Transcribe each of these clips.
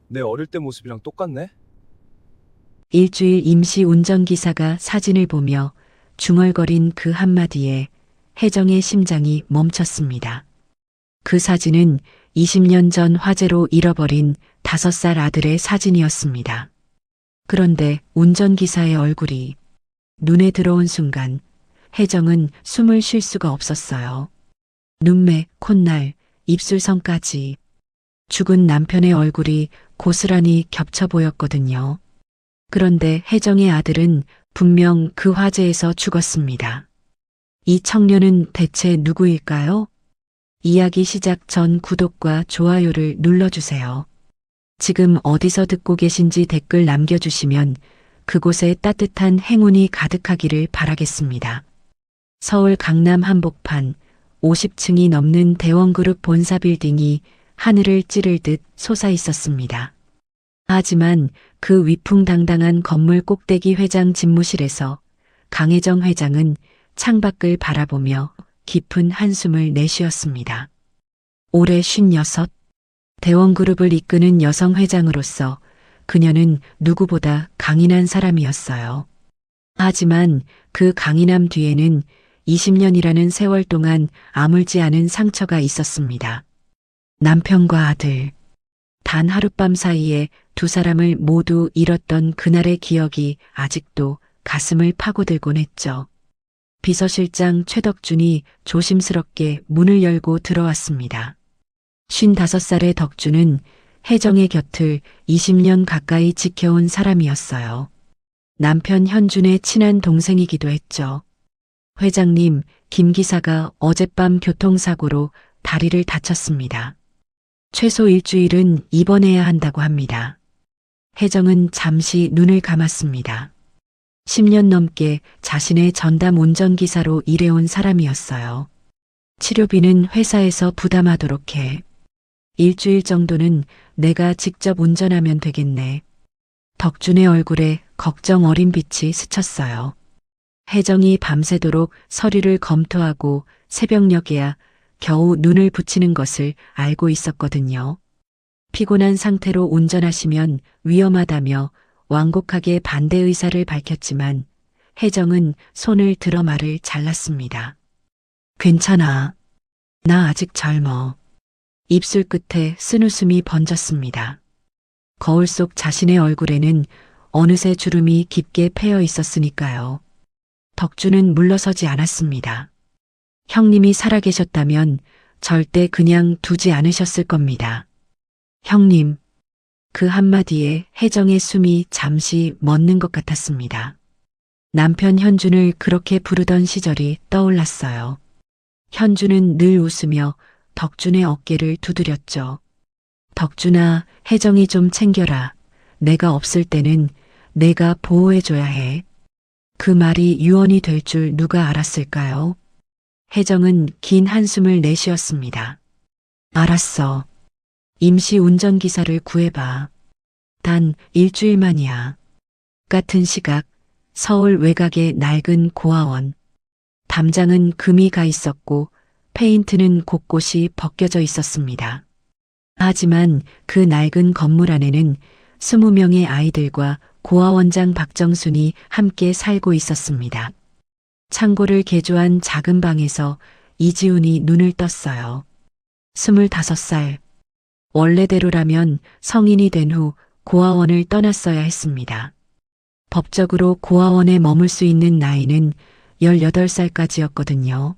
내 어릴 때 모습이랑 똑같네? 일주일 임시 운전기사가 사진을 보며 중얼거린 그 한마디에 혜정의 심장이 멈췄습니다. 그 사진은 20년 전 화재로 잃어버린 5살 아들의 사진이었습니다. 그런데 운전기사의 얼굴이 눈에 들어온 순간 혜정은 숨을 쉴 수가 없었어요. 눈매, 콧날, 입술선까지 죽은 남편의 얼굴이 고스란히 겹쳐 보였거든요. 그런데 혜정의 아들은 분명 그 화재에서 죽었습니다. 이 청년은 대체 누구일까요? 이야기 시작 전 구독과 좋아요를 눌러주세요. 지금 어디서 듣고 계신지 댓글 남겨주시면 그곳에 따뜻한 행운이 가득하기를 바라겠습니다. 서울 강남 한복판 50층이 넘는 대원그룹 본사 빌딩이 하늘을 찌를 듯 솟아 있었습니다. 하지만 그 위풍당당한 건물 꼭대기 회장 집무실에서 강혜정 회장은 창밖을 바라보며 깊은 한숨을 내쉬었습니다. 올해 56, 대원그룹을 이끄는 여성 회장으로서 그녀는 누구보다 강인한 사람이었어요. 하지만 그 강인함 뒤에는 20년이라는 세월 동안 아물지 않은 상처가 있었습니다. 남편과 아들, 단 하룻밤 사이에 두 사람을 모두 잃었던 그날의 기억이 아직도 가슴을 파고들곤 했죠. 비서실장 최덕준이 조심스럽게 문을 열고 들어왔습니다. 55살의 덕준은 혜정의 곁을 20년 가까이 지켜온 사람이었어요. 남편 현준의 친한 동생이기도 했죠. 회장님, 김 기사가 어젯밤 교통사고로 다리를 다쳤습니다. 최소 일주일은 입원해야 한다고 합니다. 혜정은 잠시 눈을 감았습니다. 10년 넘게 자신의 전담 운전기사로 일해온 사람이었어요. 치료비는 회사에서 부담하도록 해. 일주일 정도는 내가 직접 운전하면 되겠네. 덕준의 얼굴에 걱정 어린 빛이 스쳤어요. 혜정이 밤새도록 서류를 검토하고 새벽녘에야 겨우 눈을 붙이는 것을 알고 있었거든요. 피곤한 상태로 운전하시면 위험하다며 완곡하게 반대 의사를 밝혔지만 혜정은 손을 들어 말을 잘랐습니다. 괜찮아. 나 아직 젊어. 입술 끝에 쓴웃음이 번졌습니다. 거울 속 자신의 얼굴에는 어느새 주름이 깊게 패여 있었으니까요. 덕주는 물러서지 않았습니다. 형님이 살아계셨다면 절대 그냥 두지 않으셨을 겁니다. 형님, 그 한마디에 혜정의 숨이 잠시 멎는 것 같았습니다. 남편 현준을 그렇게 부르던 시절이 떠올랐어요. 현준은 늘 웃으며 덕준의 어깨를 두드렸죠. 덕준아, 혜정이 좀 챙겨라. 내가 없을 때는 내가 보호해줘야 해. 그 말이 유언이 될 줄 누가 알았을까요? 혜정은 긴 한숨을 내쉬었습니다. 알았어. 임시 운전기사를 구해봐. 단 일주일만이야. 같은 시각 서울 외곽의 낡은 고아원. 담장은 금이 가 있었고 페인트는 곳곳이 벗겨져 있었습니다. 하지만 그 낡은 건물 안에는 20명의 아이들과 고아원장 박정순이 함께 살고 있었습니다. 창고를 개조한 작은 방에서 이지훈이 눈을 떴어요. 25살. 원래대로라면 성인이 된 후 고아원을 떠났어야 했습니다. 법적으로 고아원에 머물 수 있는 나이는 18살까지였거든요.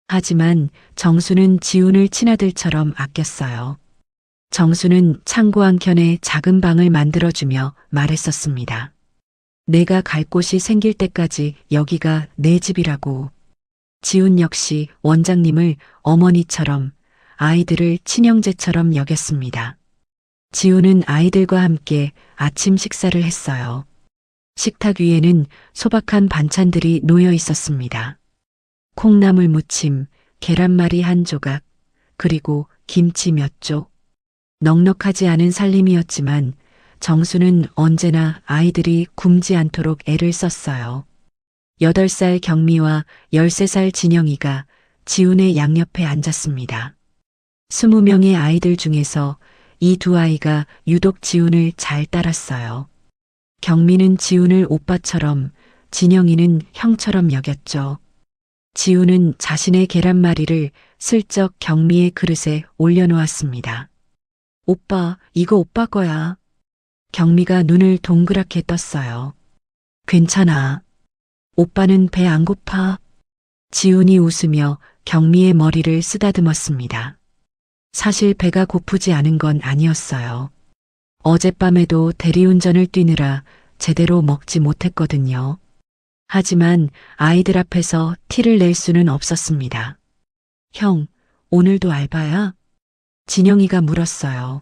하지만 정수는 지훈을 친아들처럼 아꼈어요. 정수는 창고 한켠에 작은 방을 만들어주며 말했었습니다. 내가 갈 곳이 생길 때까지 여기가 내 집이라고. 지훈 역시 원장님을 어머니처럼 아이들을 친형제처럼 여겼습니다. 지훈은 아이들과 함께 아침 식사를 했어요. 식탁 위에는 소박한 반찬들이 놓여 있었습니다. 콩나물 무침, 계란말이 한 조각, 그리고 김치 몇 쪽. 넉넉하지 않은 살림이었지만 정수는 언제나 아이들이 굶지 않도록 애를 썼어요. 8살 경미와 13살 진영이가 지훈의 양옆에 앉았습니다. 20명의 아이들 중에서 이 두 아이가 유독 지훈을 잘 따랐어요. 경미는 지훈을 오빠처럼, 진영이는 형처럼 여겼죠. 지훈은 자신의 계란말이를 슬쩍 경미의 그릇에 올려놓았습니다. 오빠, 이거 오빠 거야. 경미가 눈을 동그랗게 떴어요. 괜찮아. 오빠는 배 안 고파. 지훈이 웃으며 경미의 머리를 쓰다듬었습니다. 사실 배가 고프지 않은 건 아니었어요. 어젯밤에도 대리운전을 뛰느라 제대로 먹지 못했거든요. 하지만 아이들 앞에서 티를 낼 수는 없었습니다. 형, 오늘도 알바야? 진영이가 물었어요.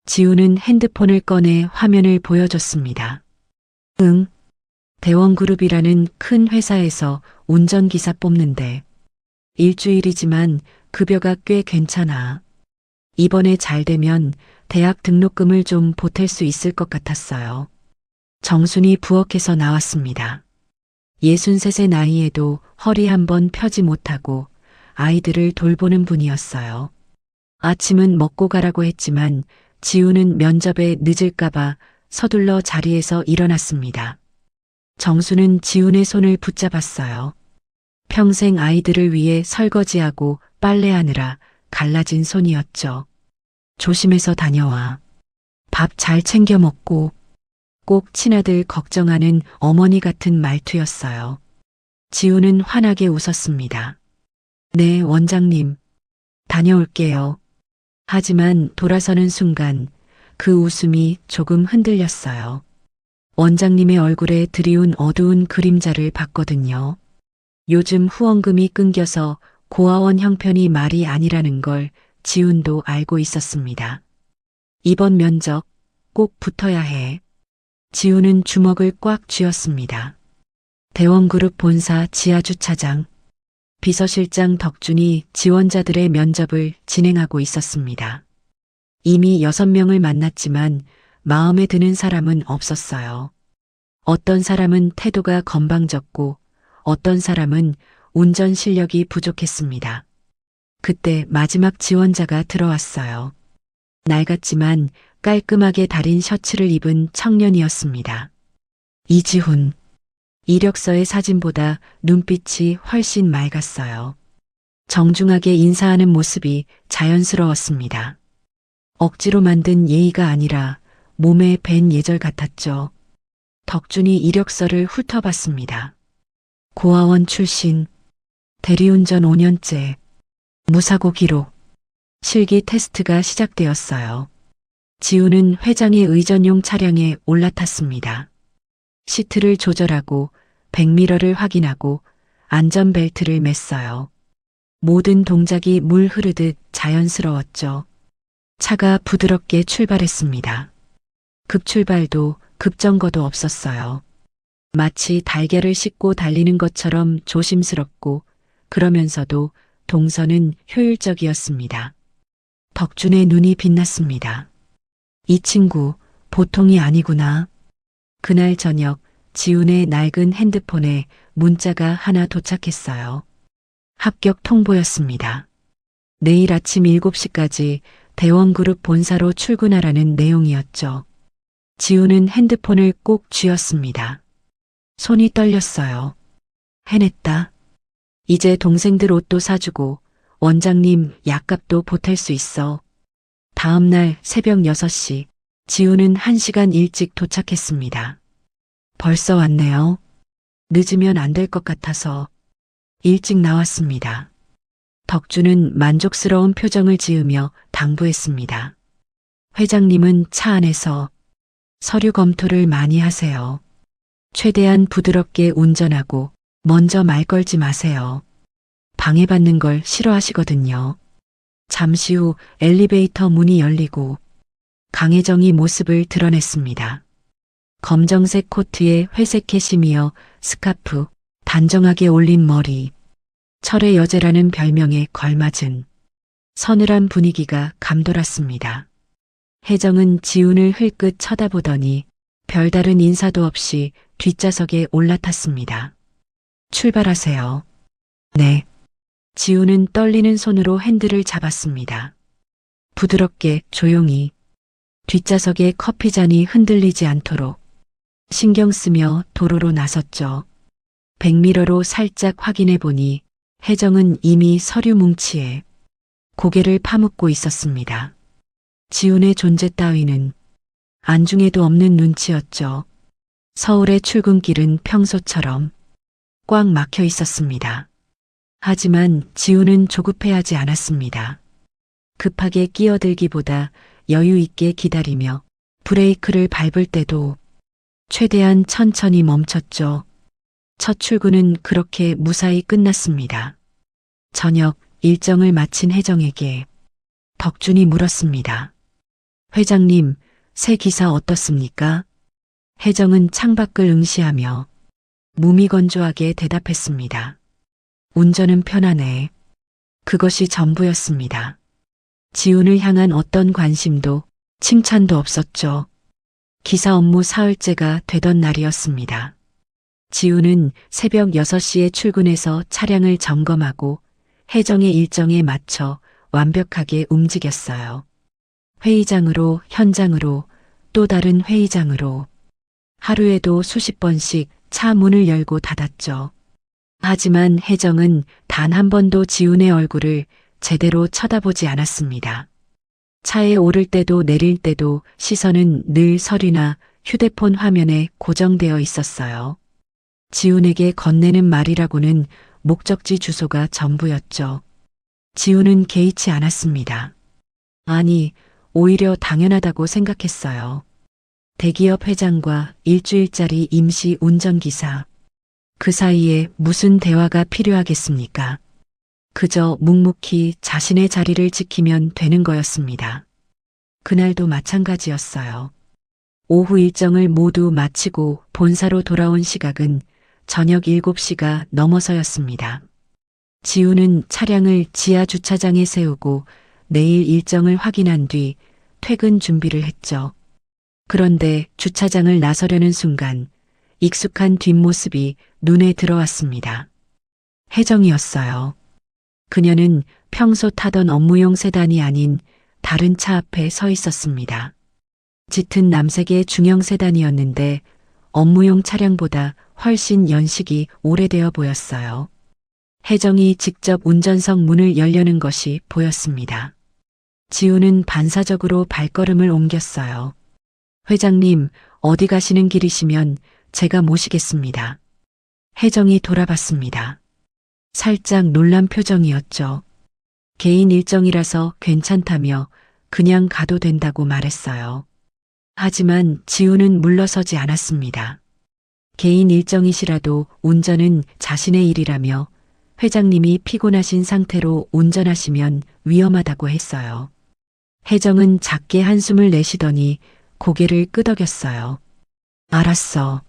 지우는 핸드폰을 꺼내 화면을 보여줬습니다. 응. 대원그룹이라는 큰 회사에서 운전기사 뽑는데 일주일이지만 급여가 꽤 괜찮아. 이번에 잘 되면 대학 등록금을 좀 보탤 수 있을 것 같았어요. 정순이 부엌에서 나왔습니다. 63세 나이에도 허리 한번 펴지 못하고 아이들을 돌보는 분이었어요. 아침은 먹고 가라고 했지만 지우는 면접에 늦을까봐 서둘러 자리에서 일어났습니다. 정수는 지훈의 손을 붙잡았어요. 평생 아이들을 위해 설거지하고 빨래하느라 갈라진 손이었죠. 조심해서 다녀와. 밥 잘 챙겨 먹고. 꼭 친아들 걱정하는 어머니 같은 말투였어요. 지훈은 환하게 웃었습니다. 네, 원장님. 다녀올게요. 하지만 돌아서는 순간 그 웃음이 조금 흔들렸어요. 원장님의 얼굴에 드리운 어두운 그림자를 봤거든요. 요즘 후원금이 끊겨서 고아원 형편이 말이 아니라는 걸 지훈도 알고 있었습니다. 이번 면접 꼭 붙어야 해. 지훈은 주먹을 꽉 쥐었습니다. 대원그룹 본사 지하주차장, 비서실장 덕준이 지원자들의 면접을 진행하고 있었습니다. 이미 6명을 만났지만 마음에 드는 사람은 없었어요. 어떤 사람은 태도가 건방졌고 어떤 사람은 운전 실력이 부족했습니다. 그때 마지막 지원자가 들어왔어요. 낡았지만 깔끔하게 다린 셔츠를 입은 청년이었습니다. 이지훈. 이력서의 사진보다 눈빛이 훨씬 맑았어요. 정중하게 인사하는 모습이 자연스러웠습니다. 억지로 만든 예의가 아니라 몸에 밴 예절 같았죠. 덕준이 이력서를 훑어봤습니다. 고아원 출신, 대리운전 5년째, 무사고 기록, 실기 테스트가 시작되었어요. 지훈은 회장의 의전용 차량에 올라탔습니다. 시트를 조절하고 백미러를 확인하고 안전벨트를 맸어요. 모든 동작이 물 흐르듯 자연스러웠죠. 차가 부드럽게 출발했습니다. 급출발도 급정거도 없었어요. 마치 달걀을 씻고 달리는 것처럼 조심스럽고 그러면서도 동선은 효율적이었습니다. 덕준의 눈이 빛났습니다. 이 친구 보통이 아니구나. 그날 저녁 지훈의 낡은 핸드폰에 문자가 하나 도착했어요. 합격 통보였습니다. 내일 아침 7시까지 대원그룹 본사로 출근하라는 내용이었죠. 지훈은 핸드폰을 꼭 쥐었습니다. 손이 떨렸어요. 해냈다. 이제 동생들 옷도 사주고 원장님 약값도 보탤 수 있어. 다음 날 새벽 6시 지훈은 1시간 일찍 도착했습니다. 벌써 왔네요. 늦으면 안 될 것 같아서 일찍 나왔습니다. 덕준은 만족스러운 표정을 지으며 당부했습니다. 회장님은 차 안에서 서류 검토를 많이 하세요. 최대한 부드럽게 운전하고 먼저 말 걸지 마세요. 방해받는 걸 싫어하시거든요. 잠시 후 엘리베이터 문이 열리고 강혜정이 모습을 드러냈습니다. 검정색 코트에 회색 캐시미어, 스카프, 단정하게 올린 머리, 철의 여제라는 별명에 걸맞은 서늘한 분위기가 감돌았습니다. 혜정은 지훈을 흘끗 쳐다보더니 별다른 인사도 없이 뒷좌석에 올라탔습니다. 출발하세요. 네. 지훈은 떨리는 손으로 핸들을 잡았습니다. 부드럽게 조용히 뒷좌석의 커피잔이 흔들리지 않도록 신경 쓰며 도로로 나섰죠. 백미러로 살짝 확인해 보니 혜정은 이미 서류 뭉치에 고개를 파묻고 있었습니다. 지훈의 존재 따위는 안중에도 없는 눈치였죠. 서울의 출근길은 평소처럼 꽉 막혀 있었습니다. 하지만 지훈은 조급해하지 않았습니다. 급하게 끼어들기보다 여유 있게 기다리며 브레이크를 밟을 때도 최대한 천천히 멈췄죠. 첫 출근은 그렇게 무사히 끝났습니다. 저녁 일정을 마친 혜정에게 덕준이 물었습니다. 회장님, 새 기사 어떻습니까? 혜정은 창밖을 응시하며 무미건조하게 대답했습니다. 운전은 편하네. 그것이 전부였습니다. 지훈을 향한 어떤 관심도 칭찬도 없었죠. 기사 업무 사흘째가 되던 날이었습니다. 지훈은 새벽 6시에 출근해서 차량을 점검하고 혜정의 일정에 맞춰 완벽하게 움직였어요. 회의장으로, 현장으로, 또 다른 회의장으로. 하루에도 수십 번씩 차 문을 열고 닫았죠. 하지만 혜정은 단 한 번도 지훈의 얼굴을 제대로 쳐다보지 않았습니다. 차에 오를 때도 내릴 때도 시선은 늘 서류나 휴대폰 화면에 고정되어 있었어요. 지훈에게 건네는 말이라고는 목적지 주소가 전부였죠. 지훈은 개의치 않았습니다. 아니, 오히려 당연하다고 생각했어요. 대기업 회장과 일주일짜리 임시 운전기사. 그 사이에 무슨 대화가 필요하겠습니까? 그저 묵묵히 자신의 자리를 지키면 되는 거였습니다. 그날도 마찬가지였어요. 오후 일정을 모두 마치고 본사로 돌아온 시각은 저녁 7시가 넘어서였습니다. 지훈은 차량을 지하 주차장에 세우고 내일 일정을 확인한 뒤 퇴근 준비를 했죠. 그런데 주차장을 나서려는 순간 익숙한 뒷모습이 눈에 들어왔습니다. 혜정이었어요. 그녀는 평소 타던 업무용 세단이 아닌 다른 차 앞에 서 있었습니다. 짙은 남색의 중형 세단이었는데 업무용 차량보다 훨씬 연식이 오래되어 보였어요. 혜정이 직접 운전석 문을 열려는 것이 보였습니다. 지훈은 반사적으로 발걸음을 옮겼어요. 회장님, 어디 가시는 길이시면 제가 모시겠습니다. 혜정이 돌아봤습니다. 살짝 놀란 표정이었죠. 개인 일정이라서 괜찮다며 그냥 가도 된다고 말했어요. 하지만 지훈은 물러서지 않았습니다. 개인 일정이시라도 운전은 자신의 일이라며 회장님이 피곤하신 상태로 운전하시면 위험하다고 했어요. 혜정은 작게 한숨을 내쉬더니 고개를 끄덕였어요. 알았어.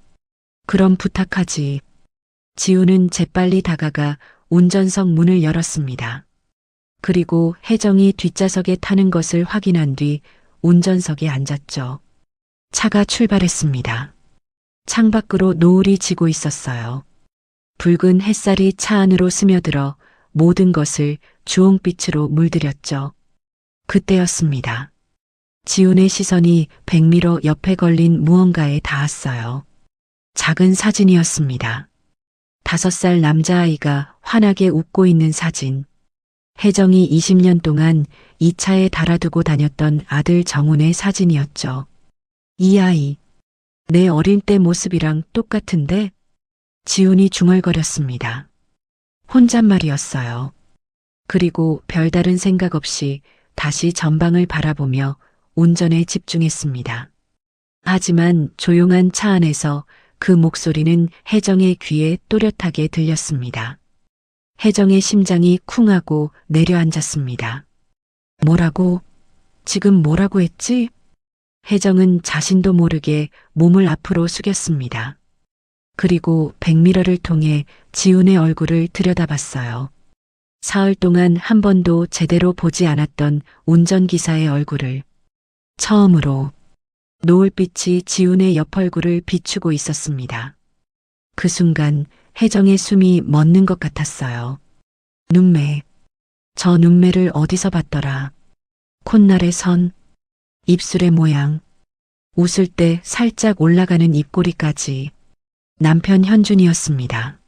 그럼 부탁하지. 지훈은 재빨리 다가가 운전석 문을 열었습니다. 그리고 혜정이 뒷좌석에 타는 것을 확인한 뒤 운전석에 앉았죠. 차가 출발했습니다. 창밖으로 노을이 지고 있었어요. 붉은 햇살이 차 안으로 스며들어 모든 것을 주홍빛으로 물들였죠. 그때였습니다. 지훈의 시선이 백미러 옆에 걸린 무언가에 닿았어요. 작은 사진이었습니다. 5살 남자아이가 환하게 웃고 있는 사진. 혜정이 20년 동안 이 차에 달아두고 다녔던 아들 정훈의 사진이었죠. 이 아이, 내 어릴 때 모습이랑 똑같은데? 지훈이 중얼거렸습니다. 혼잣말이었어요. 그리고 별다른 생각 없이 다시 전방을 바라보며 운전에 집중했습니다. 하지만 조용한 차 안에서 그 목소리는 혜정의 귀에 또렷하게 들렸습니다. 혜정의 심장이 쿵하고 내려앉았습니다. 뭐라고? 지금 뭐라고 했지? 혜정은 자신도 모르게 몸을 앞으로 숙였습니다. 그리고 백미러를 통해 지훈의 얼굴을 들여다봤어요. 사흘 동안 한 번도 제대로 보지 않았던 운전기사의 얼굴을 처음으로 노을빛이 지훈의 옆 얼굴을 비추고 있었습니다. 그 순간 혜정의 숨이 멎는 것 같았어요. 눈매. 저 눈매를 어디서 봤더라. 콧날의 선. 입술의 모양, 웃을 때 살짝 올라가는 입꼬리까지 남편 현준이었습니다.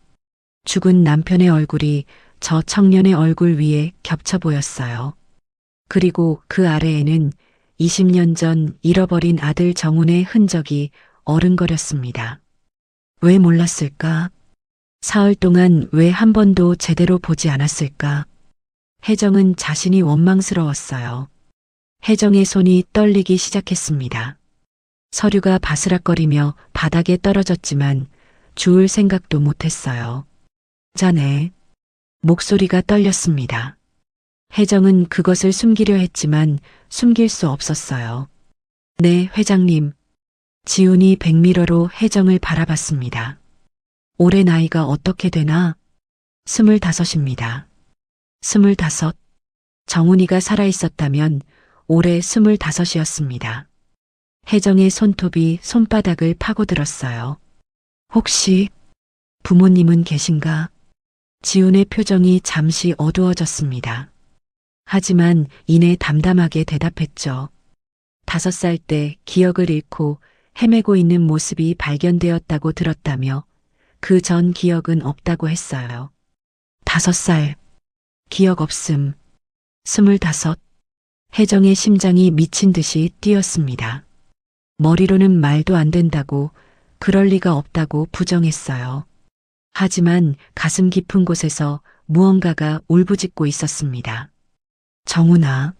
죽은 남편의 얼굴이 저 청년의 얼굴 위에 겹쳐 보였어요. 그리고 그 아래에는 20년 전 잃어버린 아들 정훈의 흔적이 어른거렸습니다. 왜 몰랐을까? 사흘 동안 왜 한 번도 제대로 보지 않았을까? 혜정은 자신이 원망스러웠어요. 혜정의 손이 떨리기 시작했습니다. 서류가 바스락거리며 바닥에 떨어졌지만 주울 생각도 못했어요. 자네. 목소리가 떨렸습니다. 혜정은 그것을 숨기려 했지만 숨길 수 없었어요. 네, 회장님. 지훈이 백미러로 혜정을 바라봤습니다. 올해 나이가 어떻게 되나? 25입니다. 25. 정훈이가 살아있었다면 올해 25이었습니다. 혜정의 손톱이 손바닥을 파고들었어요. 혹시 부모님은 계신가? 지훈의 표정이 잠시 어두워졌습니다. 하지만 이내 담담하게 대답했죠. 5살 때 기억을 잃고 헤매고 있는 모습이 발견되었다고 들었다며 그 전 기억은 없다고 했어요. 5살. 기억 없음. 25. 혜정의 심장이 미친 듯이 뛰었습니다. 머리로는 말도 안 된다고, 그럴 리가 없다고 부정했어요. 하지만 가슴 깊은 곳에서 무언가가 울부짖고 있었습니다. 정훈아,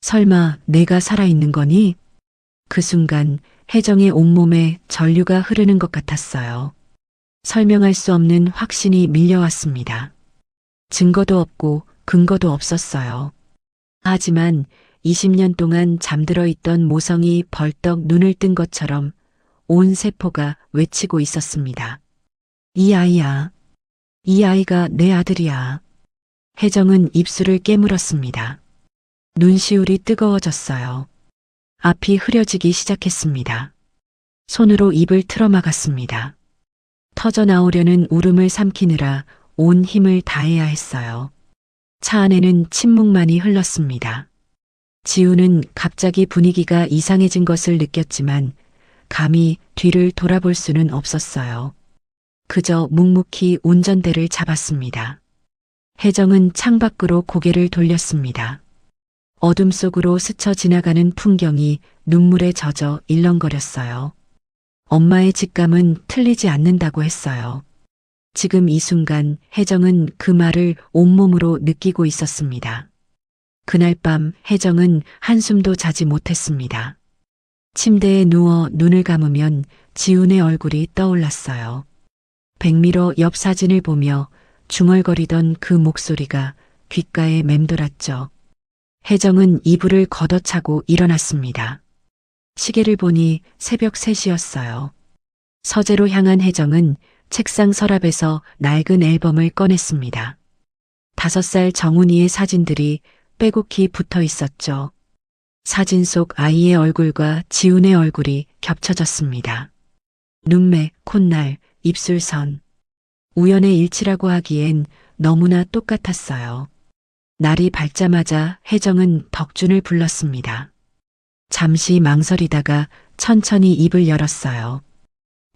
설마 내가 살아있는 거니? 그 순간 혜정의 온몸에 전류가 흐르는 것 같았어요. 설명할 수 없는 확신이 밀려왔습니다. 증거도 없고 근거도 없었어요. 하지만 20년 동안 잠들어 있던 모성이 벌떡 눈을 뜬 것처럼 온 세포가 외치고 있었습니다. 이 아이야. 이 아이가 내 아들이야. 혜정은 입술을 깨물었습니다. 눈시울이 뜨거워졌어요. 앞이 흐려지기 시작했습니다. 손으로 입을 틀어막았습니다. 터져나오려는 울음을 삼키느라 온 힘을 다해야 했어요. 차 안에는 침묵만이 흘렀습니다. 지우는 갑자기 분위기가 이상해진 것을 느꼈지만 감히 뒤를 돌아볼 수는 없었어요. 그저 묵묵히 운전대를 잡았습니다. 혜정은 창밖으로 고개를 돌렸습니다. 어둠 속으로 스쳐 지나가는 풍경이 눈물에 젖어 일렁거렸어요. 엄마의 직감은 틀리지 않는다고 했어요. 지금 이 순간 혜정은 그 말을 온몸으로 느끼고 있었습니다. 그날 밤 혜정은 한숨도 자지 못했습니다. 침대에 누워 눈을 감으면 지훈의 얼굴이 떠올랐어요. 백미러 옆 사진을 보며 중얼거리던 그 목소리가 귓가에 맴돌았죠. 혜정은 이불을 걷어차고 일어났습니다. 시계를 보니 새벽 3시였어요. 서재로 향한 혜정은 책상 서랍에서 낡은 앨범을 꺼냈습니다. 5살 정훈이의 사진들이 빼곡히 붙어 있었죠. 사진 속 아이의 얼굴과 지훈의 얼굴이 겹쳐졌습니다. 눈매, 콧날, 입술선. 우연의 일치라고 하기엔 너무나 똑같았어요. 날이 밝자마자 혜정은 덕준을 불렀습니다. 잠시 망설이다가 천천히 입을 열었어요.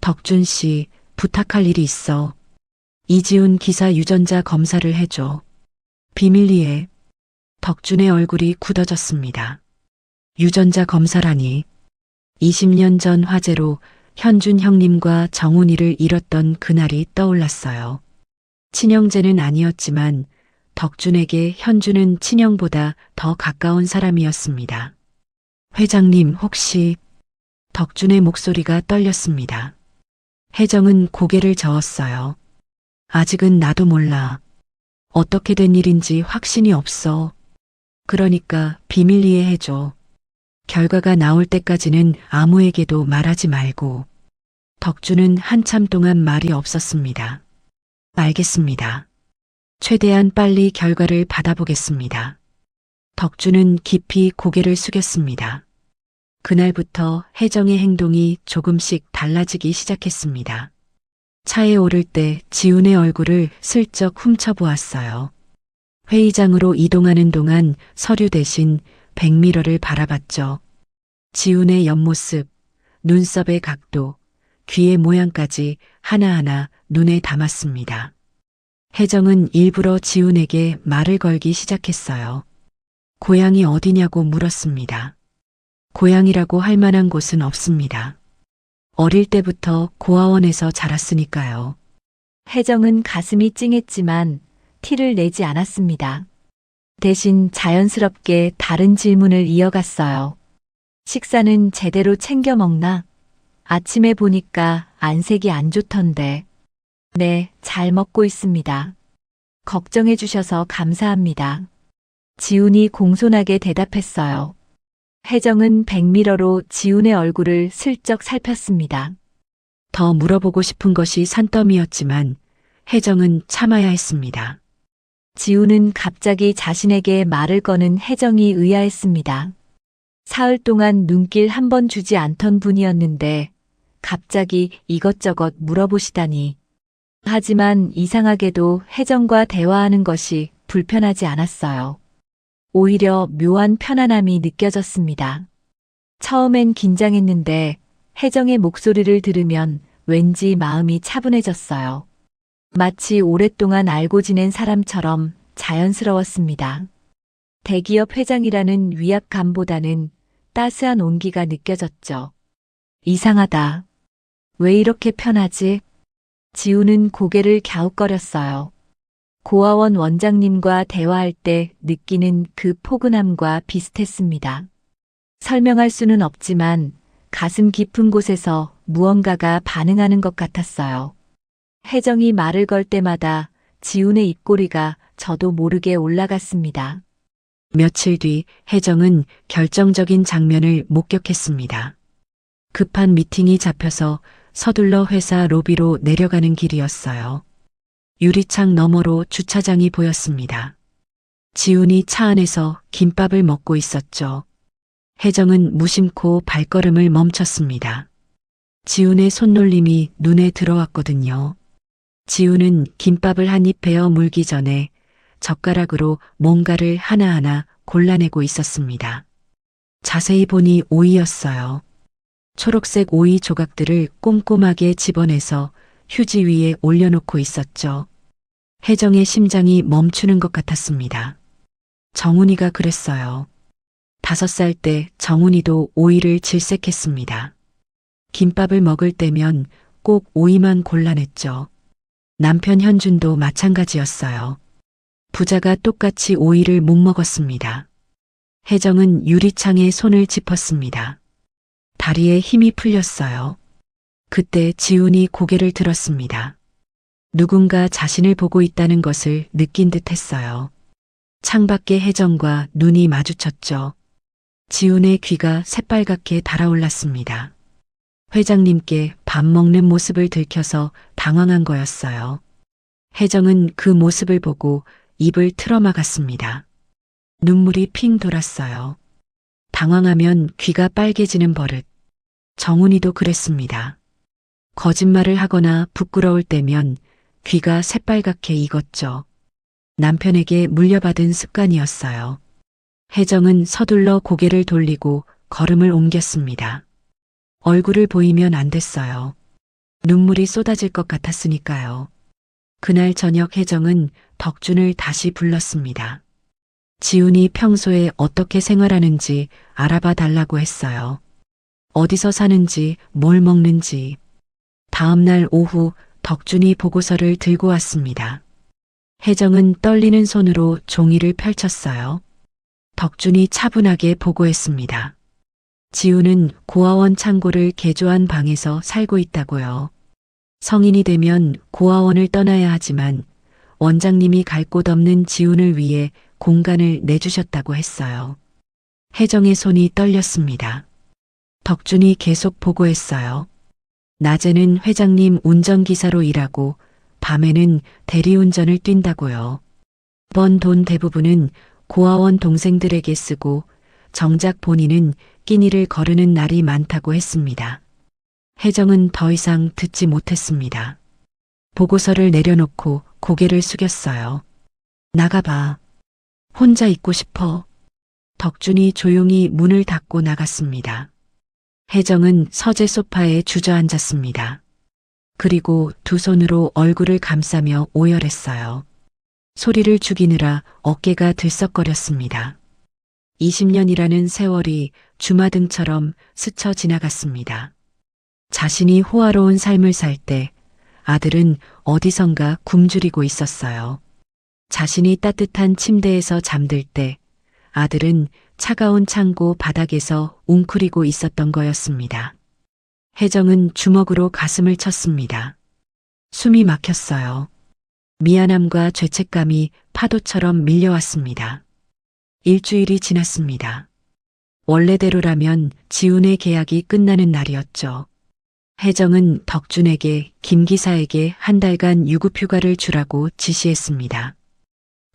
덕준 씨, 부탁할 일이 있어. 이지훈 기사 유전자 검사를 해줘. 비밀리에. 덕준의 얼굴이 굳어졌습니다. 유전자 검사라니. 20년 전 화재로 현준 형님과 정훈이를 잃었던 그날이 떠올랐어요. 친형제는 아니었지만 덕준에게 현준은 친형보다 더 가까운 사람이었습니다. 회장님 혹시... 덕준의 목소리가 떨렸습니다. 혜정은 고개를 저었어요. 아직은 나도 몰라. 어떻게 된 일인지 확신이 없어. 그러니까 비밀리에 해줘. 결과가 나올 때까지는 아무에게도 말하지 말고. 덕준은 한참 동안 말이 없었습니다. 알겠습니다. 최대한 빨리 결과를 받아보겠습니다. 덕준은 깊이 고개를 숙였습니다. 그날부터 혜정의 행동이 조금씩 달라지기 시작했습니다. 차에 오를 때 지훈의 얼굴을 슬쩍 훔쳐보았어요. 회의장으로 이동하는 동안 서류 대신 백미러를 바라봤죠. 지훈의 옆모습, 눈썹의 각도, 귀의 모양까지 하나하나 눈에 담았습니다. 혜정은 일부러 지훈에게 말을 걸기 시작했어요. 고향이 어디냐고 물었습니다. 고향이라고 할 만한 곳은 없습니다. 어릴 때부터 고아원에서 자랐으니까요. 혜정은 가슴이 찡했지만 티를 내지 않았습니다. 대신 자연스럽게 다른 질문을 이어갔어요. 식사는 제대로 챙겨 먹나? 아침에 보니까 안색이 안 좋던데. 네, 잘 먹고 있습니다. 걱정해 주셔서 감사합니다. 지훈이 공손하게 대답했어요. 혜정은 백미러로 지훈의 얼굴을 슬쩍 살폈습니다. 더 물어보고 싶은 것이 산더미였지만 혜정은 참아야 했습니다. 지훈은 갑자기 자신에게 말을 거는 혜정이 의아했습니다. 사흘 동안 눈길 한 번 주지 않던 분이었는데 갑자기 이것저것 물어보시다니. 하지만 이상하게도 혜정과 대화하는 것이 불편하지 않았어요. 오히려 묘한 편안함이 느껴졌습니다. 처음엔 긴장했는데 혜정의 목소리를 들으면 왠지 마음이 차분해졌어요. 마치 오랫동안 알고 지낸 사람처럼 자연스러웠습니다. 대기업 회장이라는 위압감보다는 따스한 온기가 느껴졌죠. 이상하다. 왜 이렇게 편하지? 지훈은 고개를 갸웃거렸어요. 고아원 원장님과 대화할 때 느끼는 그 포근함과 비슷했습니다. 설명할 수는 없지만 가슴 깊은 곳에서 무언가가 반응하는 것 같았어요. 혜정이 말을 걸 때마다 지훈의 입꼬리가 저도 모르게 올라갔습니다. 며칠 뒤 혜정은 결정적인 장면을 목격했습니다. 급한 미팅이 잡혀서 서둘러 회사 로비로 내려가는 길이었어요. 유리창 너머로 주차장이 보였습니다. 지훈이 차 안에서 김밥을 먹고 있었죠. 혜정은 무심코 발걸음을 멈췄습니다. 지훈의 손놀림이 눈에 들어왔거든요. 지훈은 김밥을 한 입 베어 물기 전에 젓가락으로 뭔가를 하나하나 골라내고 있었습니다. 자세히 보니 오이였어요. 초록색 오이 조각들을 꼼꼼하게 집어내서 휴지 위에 올려놓고 있었죠. 혜정의 심장이 멈추는 것 같았습니다. 정훈이가 그랬어요. 5살 때 정훈이도 오이를 질색했습니다. 김밥을 먹을 때면 꼭 오이만 골라냈죠. 남편 현준도 마찬가지였어요. 부자가 똑같이 오이를 못 먹었습니다. 혜정은 유리창에 손을 짚었습니다. 다리에 힘이 풀렸어요. 그때 지훈이 고개를 들었습니다. 누군가 자신을 보고 있다는 것을 느낀 듯 했어요. 창밖의 혜정과 눈이 마주쳤죠. 지훈의 귀가 새빨갛게 달아올랐습니다. 회장님께 밥 먹는 모습을 들켜서 당황한 거였어요. 혜정은 그 모습을 보고 입을 틀어막았습니다. 눈물이 핑 돌았어요. 당황하면 귀가 빨개지는 버릇. 정훈이도 그랬습니다. 거짓말을 하거나 부끄러울 때면 귀가 새빨갛게 익었죠. 남편에게 물려받은 습관이었어요. 혜정은 서둘러 고개를 돌리고 걸음을 옮겼습니다. 얼굴을 보이면 안 됐어요. 눈물이 쏟아질 것 같았으니까요. 그날 저녁 혜정은 덕준을 다시 불렀습니다. 지훈이 평소에 어떻게 생활하는지 알아봐 달라고 했어요. 어디서 사는지, 뭘 먹는지. 다음 날 오후 덕준이 보고서를 들고 왔습니다. 혜정은 떨리는 손으로 종이를 펼쳤어요. 덕준이 차분하게 보고했습니다. 지훈은 고아원 창고를 개조한 방에서 살고 있다고요. 성인이 되면 고아원을 떠나야 하지만 원장님이 갈 곳 없는 지훈을 위해 공간을 내주셨다고 했어요. 혜정의 손이 떨렸습니다. 덕준이 계속 보고했어요. 낮에는 회장님 운전기사로 일하고 밤에는 대리운전을 뛴다고요. 번 돈 대부분은 고아원 동생들에게 쓰고 정작 본인은 끼니를 거르는 날이 많다고 했습니다. 혜정은 더 이상 듣지 못했습니다. 보고서를 내려놓고 고개를 숙였어요. 나가봐. 혼자 있고 싶어. 덕준이 조용히 문을 닫고 나갔습니다. 혜정은 서재 소파에 주저앉았습니다. 그리고 두 손으로 얼굴을 감싸며 오열했어요. 소리를 죽이느라 어깨가 들썩거렸습니다. 20년이라는 세월이 주마등처럼 스쳐 지나갔습니다. 자신이 호화로운 삶을 살 때 아들은 어디선가 굶주리고 있었어요. 자신이 따뜻한 침대에서 잠들 때 아들은 차가운 창고 바닥에서 웅크리고 있었던 거였습니다. 혜정은 주먹으로 가슴을 쳤습니다. 숨이 막혔어요. 미안함과 죄책감이 파도처럼 밀려왔습니다. 일주일이 지났습니다. 원래대로라면 지훈의 계약이 끝나는 날이었죠. 혜정은 덕준에게 김 기사에게 한 달간 유급휴가를 주라고 지시했습니다.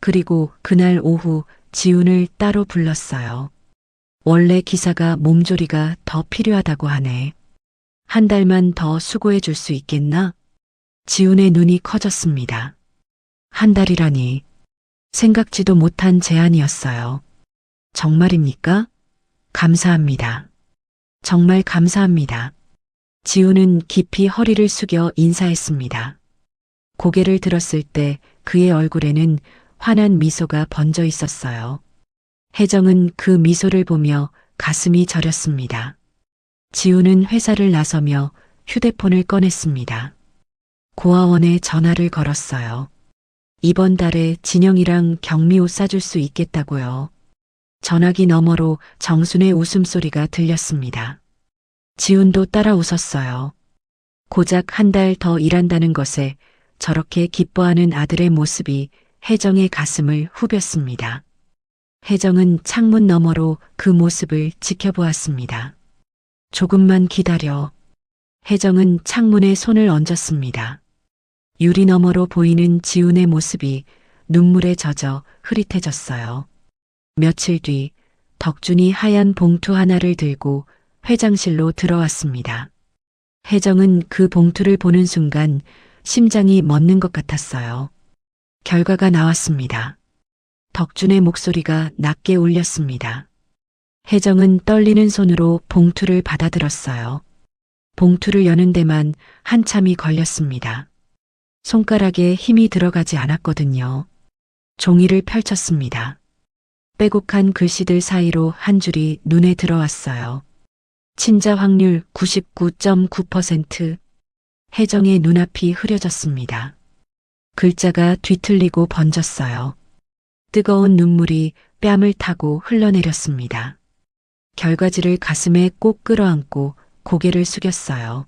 그리고 그날 오후 지훈을 따로 불렀어요. 원래 기사가 몸조리가 더 필요하다고 하네. 한 달만 더 수고해 줄 수 있겠나? 지훈의 눈이 커졌습니다. 한 달이라니. 생각지도 못한 제안이었어요. 정말입니까? 감사합니다. 정말 감사합니다. 지훈은 깊이 허리를 숙여 인사했습니다. 고개를 들었을 때 그의 얼굴에는 환한 미소가 번져 있었어요. 혜정은 그 미소를 보며 가슴이 저렸습니다. 지훈은 회사를 나서며 휴대폰을 꺼냈습니다. 고아원에 전화를 걸었어요. 이번 달에 진영이랑 경미 옷 사줄 수 있겠다고요. 전화기 너머로 정순의 웃음소리가 들렸습니다. 지훈도 따라 웃었어요. 고작 한 달 더 일한다는 것에 저렇게 기뻐하는 아들의 모습이 혜정의 가슴을 후볐습니다. 혜정은 창문 너머로 그 모습을 지켜보았습니다. 조금만 기다려. 혜정은 창문에 손을 얹었습니다. 유리 너머로 보이는 지훈의 모습이 눈물에 젖어 흐릿해졌어요. 며칠 뒤 덕준이 하얀 봉투 하나를 들고 회장실로 들어왔습니다. 혜정은 그 봉투를 보는 순간 심장이 멎는 것 같았어요. 결과가 나왔습니다. 덕준의 목소리가 낮게 울렸습니다. 혜정은 떨리는 손으로 봉투를 받아들었어요. 봉투를 여는 데만 한참이 걸렸습니다. 손가락에 힘이 들어가지 않았거든요. 종이를 펼쳤습니다. 빼곡한 글씨들 사이로 한 줄이 눈에 들어왔어요. 친자 확률 99.9%. 혜정의 눈앞이 흐려졌습니다. 글자가 뒤틀리고 번졌어요. 뜨거운 눈물이 뺨을 타고 흘러내렸습니다. 결과지를 가슴에 꼭 끌어안고 고개를 숙였어요.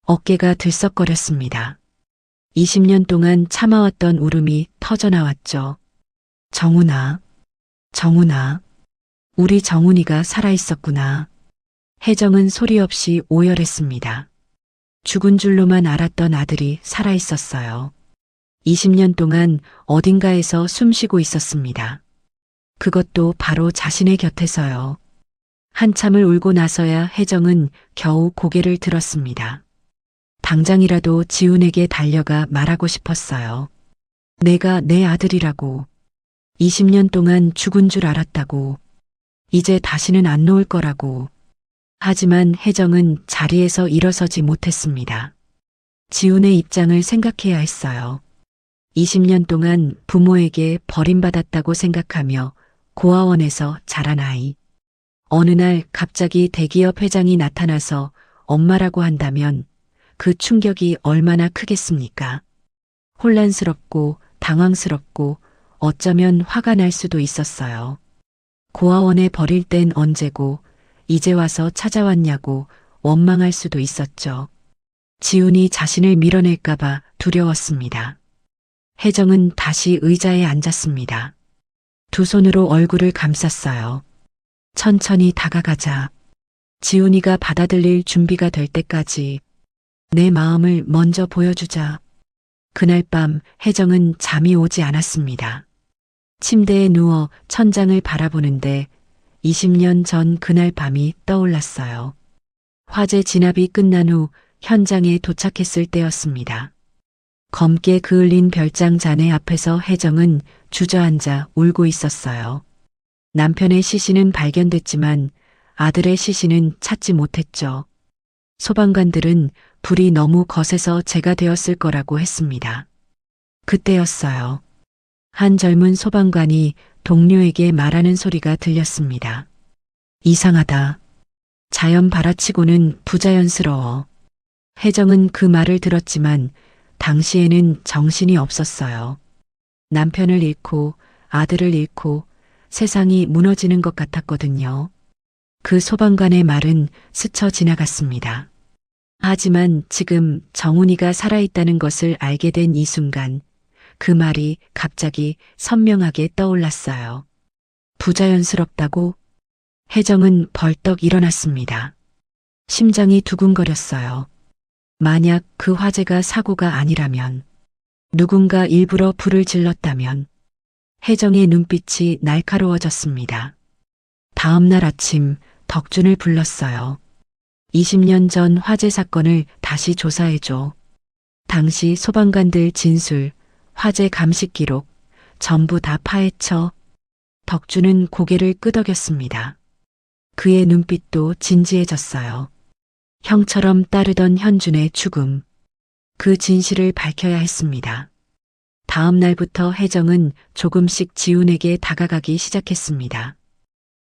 어깨가 들썩거렸습니다. 20년 동안 참아왔던 울음이 터져나왔죠. 정훈아, 정훈아, 우리 정훈이가 살아있었구나. 혜정은 소리 없이 오열했습니다. 죽은 줄로만 알았던 아들이 살아있었어요. 20년 동안 어딘가에서 숨쉬고 있었습니다. 그것도 바로 자신의 곁에서요. 한참을 울고 나서야 혜정은 겨우 고개를 들었습니다. 당장이라도 지훈에게 달려가 말하고 싶었어요. 내가 내 아들이라고. 20년 동안 죽은 줄 알았다고. 이제 다시는 안 놓을 거라고. 하지만 혜정은 자리에서 일어서지 못했습니다. 지훈의 입장을 생각해야 했어요. 20년 동안 부모에게 버림받았다고 생각하며 고아원에서 자란 아이. 어느 날 갑자기 대기업 회장이 나타나서 엄마라고 한다면 그 충격이 얼마나 크겠습니까? 혼란스럽고 당황스럽고 어쩌면 화가 날 수도 있었어요. 고아원에 버릴 땐 언제고 이제 와서 찾아왔냐고 원망할 수도 있었죠. 지훈이 자신을 밀어낼까봐 두려웠습니다. 혜정은 다시 의자에 앉았습니다. 두 손으로 얼굴을 감쌌어요. 천천히 다가가자. 지훈이가 받아들일 준비가 될 때까지 내 마음을 먼저 보여주자. 그날 밤 혜정은 잠이 오지 않았습니다. 침대에 누워 천장을 바라보는데 20년 전 그날 밤이 떠올랐어요. 화재 진압이 끝난 후 현장에 도착했을 때였습니다. 검게 그을린 별장 잔해 앞에서 혜정은 주저앉아 울고 있었어요. 남편의 시신은 발견됐지만 아들의 시신은 찾지 못했죠. 소방관들은 불이 너무 거세서 재가 되었을 거라고 했습니다. 그때였어요. 한 젊은 소방관이 동료에게 말하는 소리가 들렸습니다. 이상하다. 자연 발아치고는 부자연스러워. 혜정은 그 말을 들었지만 당시에는 정신이 없었어요. 남편을 잃고 아들을 잃고 세상이 무너지는 것 같았거든요. 그 소방관의 말은 스쳐 지나갔습니다. 하지만 지금 정훈이가 살아있다는 것을 알게 된 이 순간 그 말이 갑자기 선명하게 떠올랐어요. 부자연스럽다고? 혜정은 벌떡 일어났습니다. 심장이 두근거렸어요. 만약 그 화재가 사고가 아니라면, 누군가 일부러 불을 질렀다면, 혜정의 눈빛이 날카로워졌습니다. 다음 날 아침 덕준을 불렀어요. 20년 전 화재 사건을 다시 조사해줘. 당시 소방관들 진술, 화재 감식 기록, 전부 다 파헤쳐. 덕준은 고개를 끄덕였습니다. 그의 눈빛도 진지해졌어요. 형처럼 따르던 현준의 죽음. 그 진실을 밝혀야 했습니다. 다음 날부터 혜정은 조금씩 지훈에게 다가가기 시작했습니다.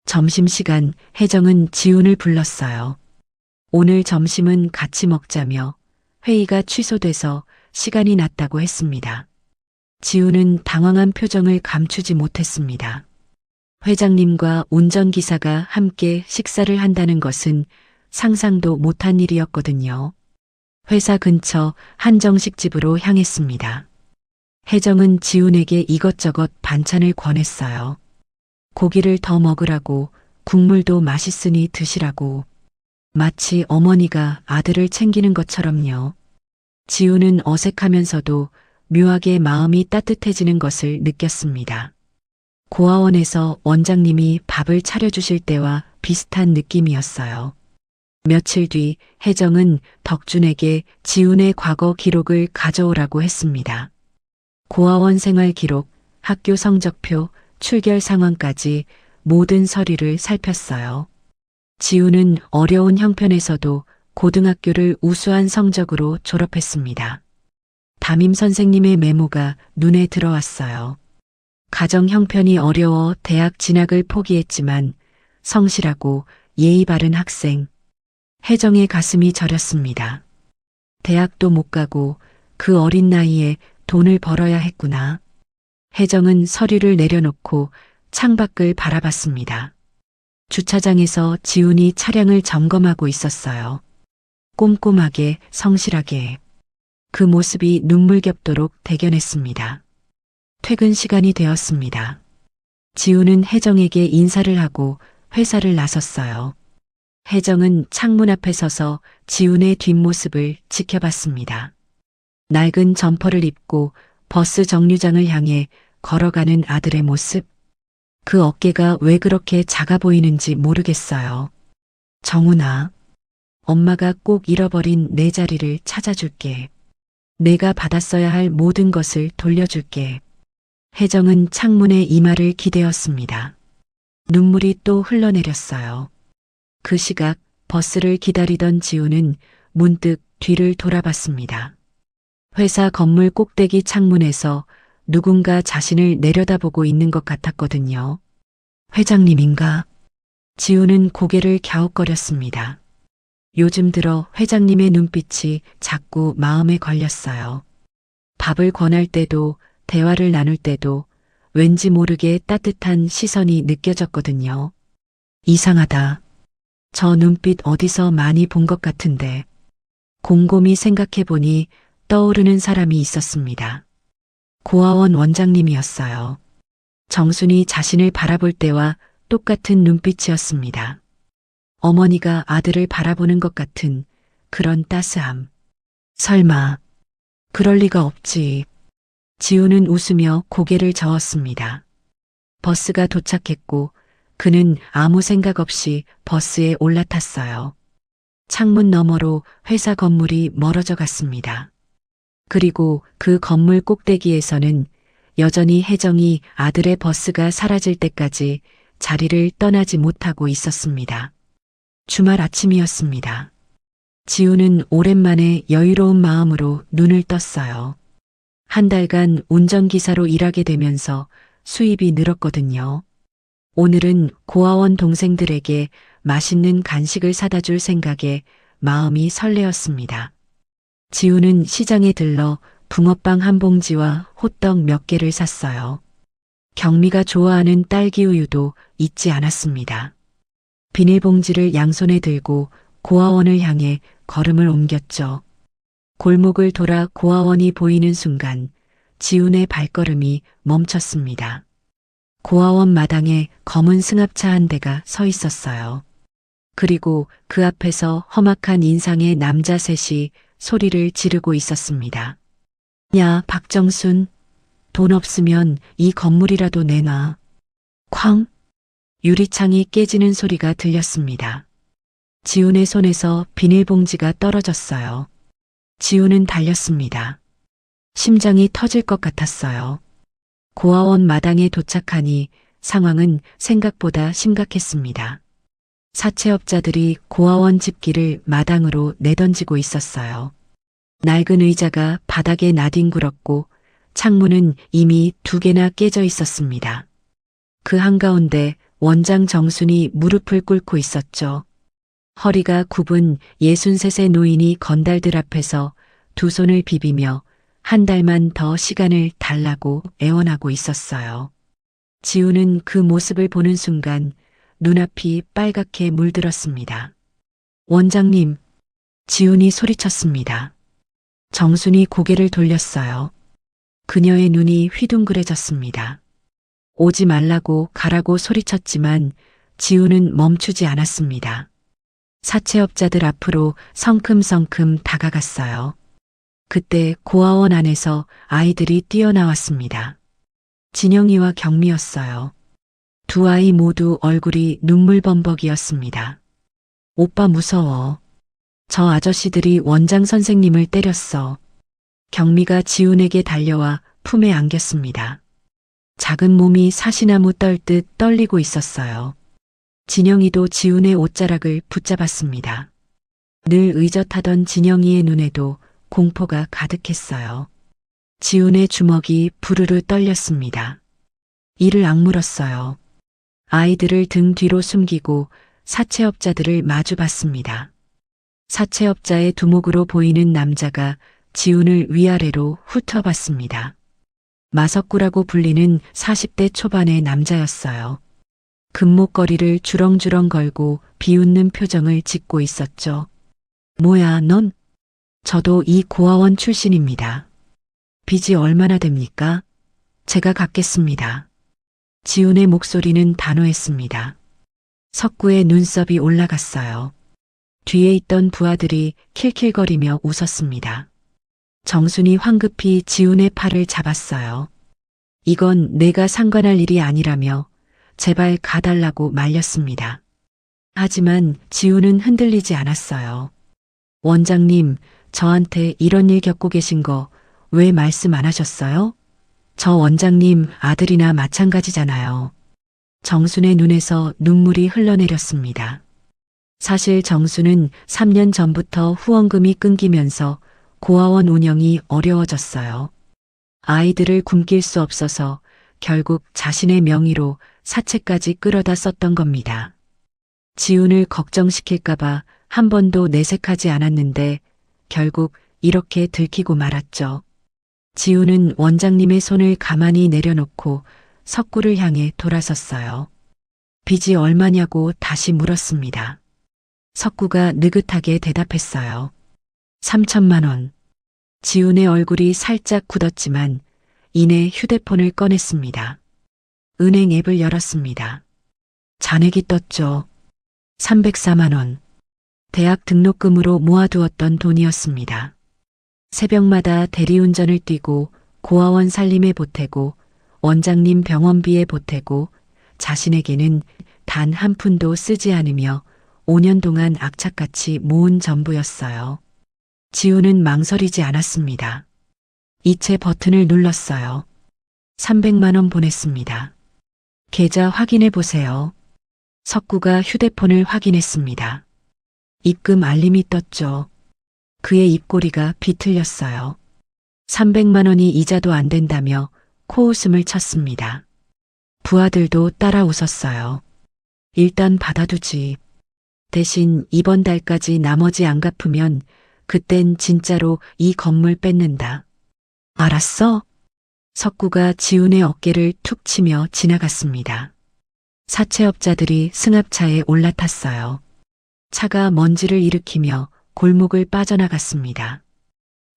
점심시간 혜정은 지훈을 불렀어요. 오늘 점심은 같이 먹자며 회의가 취소돼서 시간이 났다고 했습니다. 지훈은 당황한 표정을 감추지 못했습니다. 회장님과 운전기사가 함께 식사를 한다는 것은 상상도 못한 일이었거든요. 회사 근처 한정식집으로 향했습니다. 혜정은 지훈에게 이것저것 반찬을 권했어요. 고기를 더 먹으라고, 국물도 맛있으니 드시라고. 마치 어머니가 아들을 챙기는 것처럼요. 지훈은 어색하면서도 묘하게 마음이 따뜻해지는 것을 느꼈습니다. 고아원에서 원장님이 밥을 차려주실 때와 비슷한 느낌이었어요. 며칠 뒤 혜정은 덕준에게 지훈의 과거 기록을 가져오라고 했습니다. 고아원 생활 기록, 학교 성적표, 출결 상황까지 모든 서류를 살폈어요. 지훈은 어려운 형편에서도 고등학교를 우수한 성적으로 졸업했습니다. 담임 선생님의 메모가 눈에 들어왔어요. 가정 형편이 어려워 대학 진학을 포기했지만 성실하고 예의 바른 학생. 혜정의 가슴이 저렸습니다. 대학도 못 가고 그 어린 나이에 돈을 벌어야 했구나. 혜정은 서류를 내려놓고 창밖을 바라봤습니다. 주차장에서 지훈이 차량을 점검하고 있었어요. 꼼꼼하게, 성실하게. 그 모습이 눈물겹도록 대견했습니다. 퇴근 시간이 되었습니다. 지훈은 혜정에게 인사를 하고 회사를 나섰어요. 혜정은 창문 앞에 서서 지훈의 뒷모습을 지켜봤습니다. 낡은 점퍼를 입고 버스 정류장을 향해 걸어가는 아들의 모습. 그 어깨가 왜 그렇게 작아 보이는지 모르겠어요. 정훈아, 엄마가 꼭 잃어버린 내 자리를 찾아줄게. 내가 받았어야 할 모든 것을 돌려줄게. 혜정은 창문에 이마를 기대었습니다. 눈물이 또 흘러내렸어요. 그 시각 버스를 기다리던 지훈은 문득 뒤를 돌아봤습니다. 회사 건물 꼭대기 창문에서 누군가 자신을 내려다보고 있는 것 같았거든요. 회장님인가? 지훈은 고개를 갸웃거렸습니다. 요즘 들어 회장님의 눈빛이 자꾸 마음에 걸렸어요. 밥을 권할 때도 대화를 나눌 때도 왠지 모르게 따뜻한 시선이 느껴졌거든요. 이상하다. 저 눈빛 어디서 많이 본 것 같은데. 곰곰이 생각해보니 떠오르는 사람이 있었습니다. 고아원 원장님이었어요. 정순이 자신을 바라볼 때와 똑같은 눈빛이었습니다. 어머니가 아들을 바라보는 것 같은 그런 따스함. 설마, 그럴 리가 없지. 지훈은 웃으며 고개를 저었습니다. 버스가 도착했고 그는 아무 생각 없이 버스에 올라탔어요. 창문 너머로 회사 건물이 멀어져 갔습니다. 그리고 그 건물 꼭대기에서는 여전히 혜정이 아들의 버스가 사라질 때까지 자리를 떠나지 못하고 있었습니다. 주말 아침이었습니다. 지우는 오랜만에 여유로운 마음으로 눈을 떴어요. 한 달간 운전기사로 일하게 되면서 수입이 늘었거든요. 오늘은 고아원 동생들에게 맛있는 간식을 사다 줄 생각에 마음이 설레었습니다. 지우는 시장에 들러 붕어빵 한 봉지와 호떡 몇 개를 샀어요. 경미가 좋아하는 딸기 우유도 잊지 않았습니다. 비닐봉지를 양손에 들고 고아원을 향해 걸음을 옮겼죠. 골목을 돌아 고아원이 보이는 순간 지훈의 발걸음이 멈췄습니다. 고아원 마당에 검은 승합차 한 대가 서 있었어요. 그리고 그 앞에서 험악한 인상의 남자 셋이 소리를 지르고 있었습니다. 야, 박정순, 돈 없으면 이 건물이라도 내놔. 쾅! 유리창이 깨지는 소리가 들렸습니다. 지훈의 손에서 비닐봉지가 떨어졌어요. 지훈은 달렸습니다. 심장이 터질 것 같았어요. 고아원 마당에 도착하니 상황은 생각보다 심각했습니다. 사채업자들이 고아원 집기를 마당으로 내던지고 있었어요. 낡은 의자가 바닥에 나뒹굴었고 창문은 이미 2개나 깨져 있었습니다. 그 한가운데 원장 정순이 무릎을 꿇고 있었죠. 허리가 굽은 63세 노인이 건달들 앞에서 두 손을 비비며 한 달만 더 시간을 달라고 애원하고 있었어요. 지우는 그 모습을 보는 순간 눈앞이 빨갛게 물들었습니다. 원장님, 지훈이 소리쳤습니다. 정순이 고개를 돌렸어요. 그녀의 눈이 휘둥그레졌습니다. 오지 말라고 가라고 소리쳤지만 지훈은 멈추지 않았습니다. 사채업자들 앞으로 성큼성큼 다가갔어요. 그때 고아원 안에서 아이들이 뛰어나왔습니다. 진영이와 경미였어요. 두 아이 모두 얼굴이 눈물범벅이었습니다. 오빠 무서워. 저 아저씨들이 원장 선생님을 때렸어. 경미가 지훈에게 달려와 품에 안겼습니다. 작은 몸이 사시나무 떨듯 떨리고 있었어요. 진영이도 지훈의 옷자락을 붙잡았습니다. 늘 의젓하던 진영이의 눈에도 공포가 가득했어요. 지훈의 주먹이 부르르 떨렸습니다. 이를 악물었어요. 아이들을 등 뒤로 숨기고 사채업자들을 마주봤습니다. 사채업자의 두목으로 보이는 남자가 지훈을 위아래로 훑어봤습니다. 마석구라고 불리는 40대 초반의 남자였어요. 금목걸이를 주렁주렁 걸고 비웃는 표정을 짓고 있었죠. 뭐야, 넌? 저도 이 고아원 출신입니다. 빚이 얼마나 됩니까? 제가 갚겠습니다. 지훈의 목소리는 단호했습니다. 석구의 눈썹이 올라갔어요. 뒤에 있던 부하들이 킬킬거리며 웃었습니다. 정순이 황급히 지훈의 팔을 잡았어요. 이건 내가 상관할 일이 아니라며 제발 가달라고 말렸습니다. 하지만 지훈은 흔들리지 않았어요. 원장님, 저한테 이런 일 겪고 계신 거 왜 말씀 안 하셨어요? 저 원장님 아들이나 마찬가지잖아요. 정순의 눈에서 눈물이 흘러내렸습니다. 사실 정순은 3년 전부터 후원금이 끊기면서 고아원 운영이 어려워졌어요. 아이들을 굶길 수 없어서 결국 자신의 명의로 사채까지 끌어다 썼던 겁니다. 지훈을 걱정시킬까봐 한 번도 내색하지 않았는데 결국 이렇게 들키고 말았죠. 지훈은 원장님의 손을 가만히 내려놓고 석구를 향해 돌아섰어요. 빚이 얼마냐고 다시 물었습니다. 석구가 느긋하게 대답했어요. 3천만 원. 지훈의 얼굴이 살짝 굳었지만 이내 휴대폰을 꺼냈습니다. 은행 앱을 열었습니다. 잔액이 떴죠. 304만 원. 대학 등록금으로 모아두었던 돈이었습니다. 새벽마다 대리운전을 뛰고 고아원 살림에 보태고 원장님 병원비에 보태고 자신에게는 단 한 푼도 쓰지 않으며 5년 동안 악착같이 모은 전부였어요. 지훈은 망설이지 않았습니다. 이체 버튼을 눌렀어요. 300만 원 보냈습니다. 계좌 확인해 보세요. 석구가 휴대폰을 확인했습니다. 입금 알림이 떴죠. 그의 입꼬리가 비틀렸어요. 300만 원이 이자도 안 된다며 코웃음을 쳤습니다. 부하들도 따라 웃었어요. 일단 받아두지. 대신 이번 달까지 나머지 안 갚으면 그땐 진짜로 이 건물 뺏는다. 알았어? 석구가 지훈의 어깨를 툭 치며 지나갔습니다. 사채업자들이 승합차에 올라탔어요. 차가 먼지를 일으키며 골목을 빠져나갔습니다.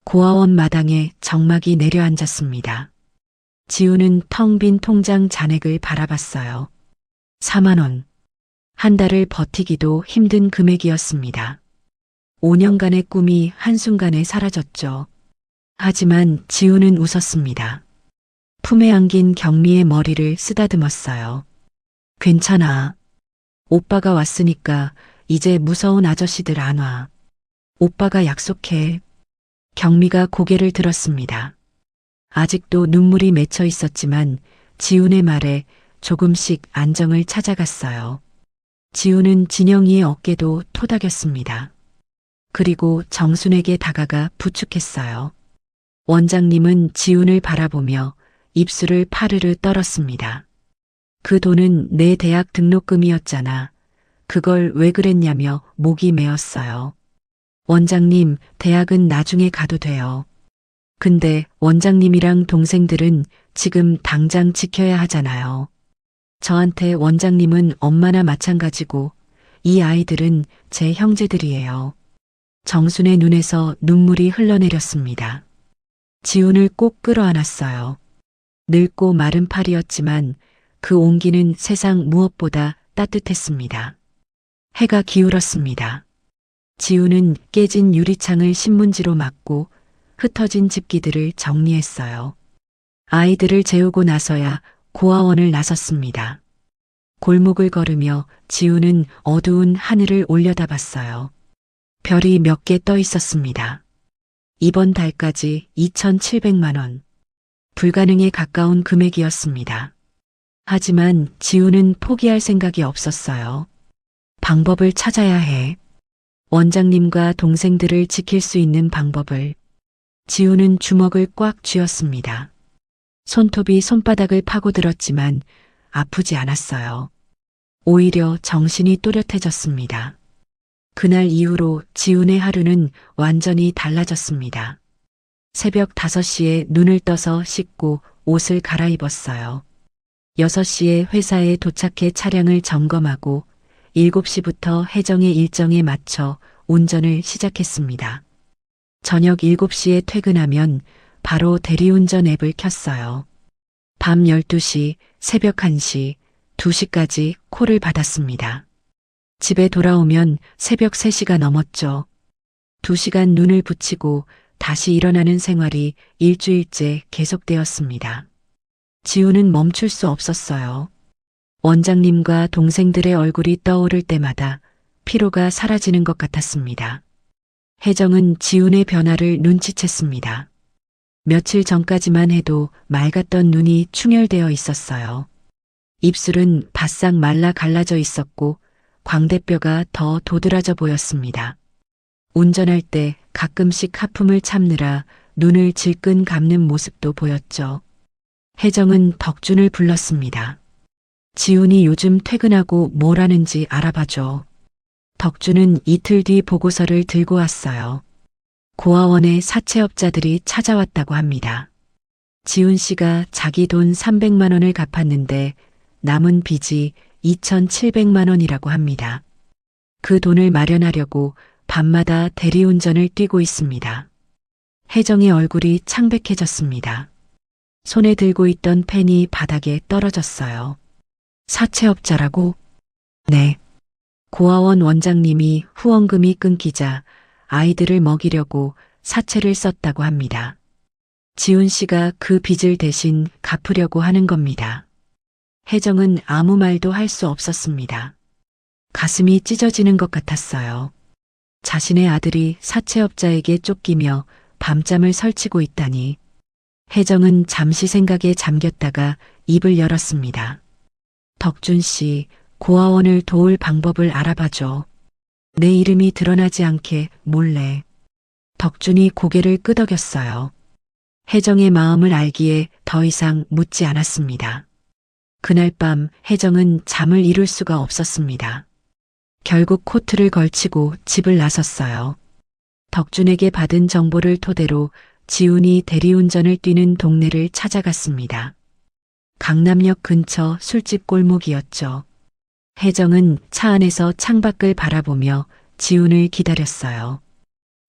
고아원 마당에 정막이 내려앉았습니다. 지훈은 텅 빈 통장 잔액을 바라봤어요. 4만 원. 한 달을 버티기도 힘든 금액이었습니다. 5년간의 꿈이 한순간에 사라졌죠. 하지만 지훈은 웃었습니다. 품에 안긴 경미의 머리를 쓰다듬었어요. 괜찮아. 오빠가 왔으니까 이제 무서운 아저씨들 안 와. 오빠가 약속해. 경미가 고개를 들었습니다. 아직도 눈물이 맺혀 있었지만 지훈의 말에 조금씩 안정을 찾아갔어요. 지훈은 진영이의 어깨도 토닥였습니다. 그리고 정순에게 다가가 부축했어요. 원장님은 지훈을 바라보며 입술을 파르르 떨었습니다. 그 돈은 내 대학 등록금이었잖아. 그걸 왜 그랬냐며 목이 메었어요. 원장님, 대학은 나중에 가도 돼요. 근데 원장님이랑 동생들은 지금 당장 지켜야 하잖아요. 저한테 원장님은 엄마나 마찬가지고 이 아이들은 제 형제들이에요. 정순의 눈에서 눈물이 흘러내렸습니다. 지훈을 꼭 끌어안았어요. 늙고 마른 팔이었지만 그 온기는 세상 무엇보다 따뜻했습니다. 해가 기울었습니다. 지훈은 깨진 유리창을 신문지로 막고 흩어진 집기들을 정리했어요. 아이들을 재우고 나서야 고아원을 나섰습니다. 골목을 걸으며 지훈은 어두운 하늘을 올려다봤어요. 별이 몇 개 떠 있었습니다. 이번 달까지 2,700만 원. 불가능에 가까운 금액이었습니다. 하지만 지훈은 포기할 생각이 없었어요. 방법을 찾아야 해. 원장님과 동생들을 지킬 수 있는 방법을. 지훈은 주먹을 꽉 쥐었습니다. 손톱이 손바닥을 파고들었지만 아프지 않았어요. 오히려 정신이 또렷해졌습니다. 그날 이후로 지훈의 하루는 완전히 달라졌습니다. 새벽 5시에 눈을 떠서 씻고 옷을 갈아입었어요. 6시에 회사에 도착해 차량을 점검하고 7시부터 혜정의 일정에 맞춰 운전을 시작했습니다. 저녁 7시에 퇴근하면 바로 대리운전 앱을 켰어요. 밤 12시, 새벽 1시, 2시까지 콜을 받았습니다. 집에 돌아오면 새벽 3시가 넘었죠. 2시간 눈을 붙이고 다시 일어나는 생활이 일주일째 계속되었습니다. 지훈은 멈출 수 없었어요. 원장님과 동생들의 얼굴이 떠오를 때마다 피로가 사라지는 것 같았습니다. 혜정은 지훈의 변화를 눈치챘습니다. 며칠 전까지만 해도 맑았던 눈이 충혈되어 있었어요. 입술은 바싹 말라 갈라져 있었고 광대뼈가 더 도드라져 보였습니다. 운전할 때 가끔씩 하품을 참느라 눈을 질끈 감는 모습도 보였죠. 혜정은 덕준을 불렀습니다. 지훈이 요즘 퇴근하고 뭘 하는지 알아봐줘. 덕준은 이틀 뒤 보고서를 들고 왔어요. 고아원에 사채업자들이 찾아왔다고 합니다. 지훈 씨가 자기 돈 300만 원을 갚았는데 남은 빚이 2,700만 원이라고 합니다. 그 돈을 마련하려고 밤마다 대리운전을 뛰고 있습니다. 혜정의 얼굴이 창백해졌습니다. 손에 들고 있던 펜이 바닥에 떨어졌어요. 사채업자라고? 네. 고아원 원장님이 후원금이 끊기자 아이들을 먹이려고 사채를 썼다고 합니다. 지훈 씨가 그 빚을 대신 갚으려고 하는 겁니다. 혜정은 아무 말도 할 수 없었습니다. 가슴이 찢어지는 것 같았어요. 자신의 아들이 사채업자에게 쫓기며 밤잠을 설치고 있다니. 혜정은 잠시 생각에 잠겼다가 입을 열었습니다. 덕준 씨, 고아원을 도울 방법을 알아봐줘. 내 이름이 드러나지 않게 몰래. 덕준이 고개를 끄덕였어요. 혜정의 마음을 알기에 더 이상 묻지 않았습니다. 그날 밤 혜정은 잠을 이룰 수가 없었습니다. 결국 코트를 걸치고 집을 나섰어요. 덕준에게 받은 정보를 토대로 지훈이 대리운전을 뛰는 동네를 찾아갔습니다. 강남역 근처 술집 골목이었죠. 혜정은 차 안에서 창밖을 바라보며 지훈을 기다렸어요.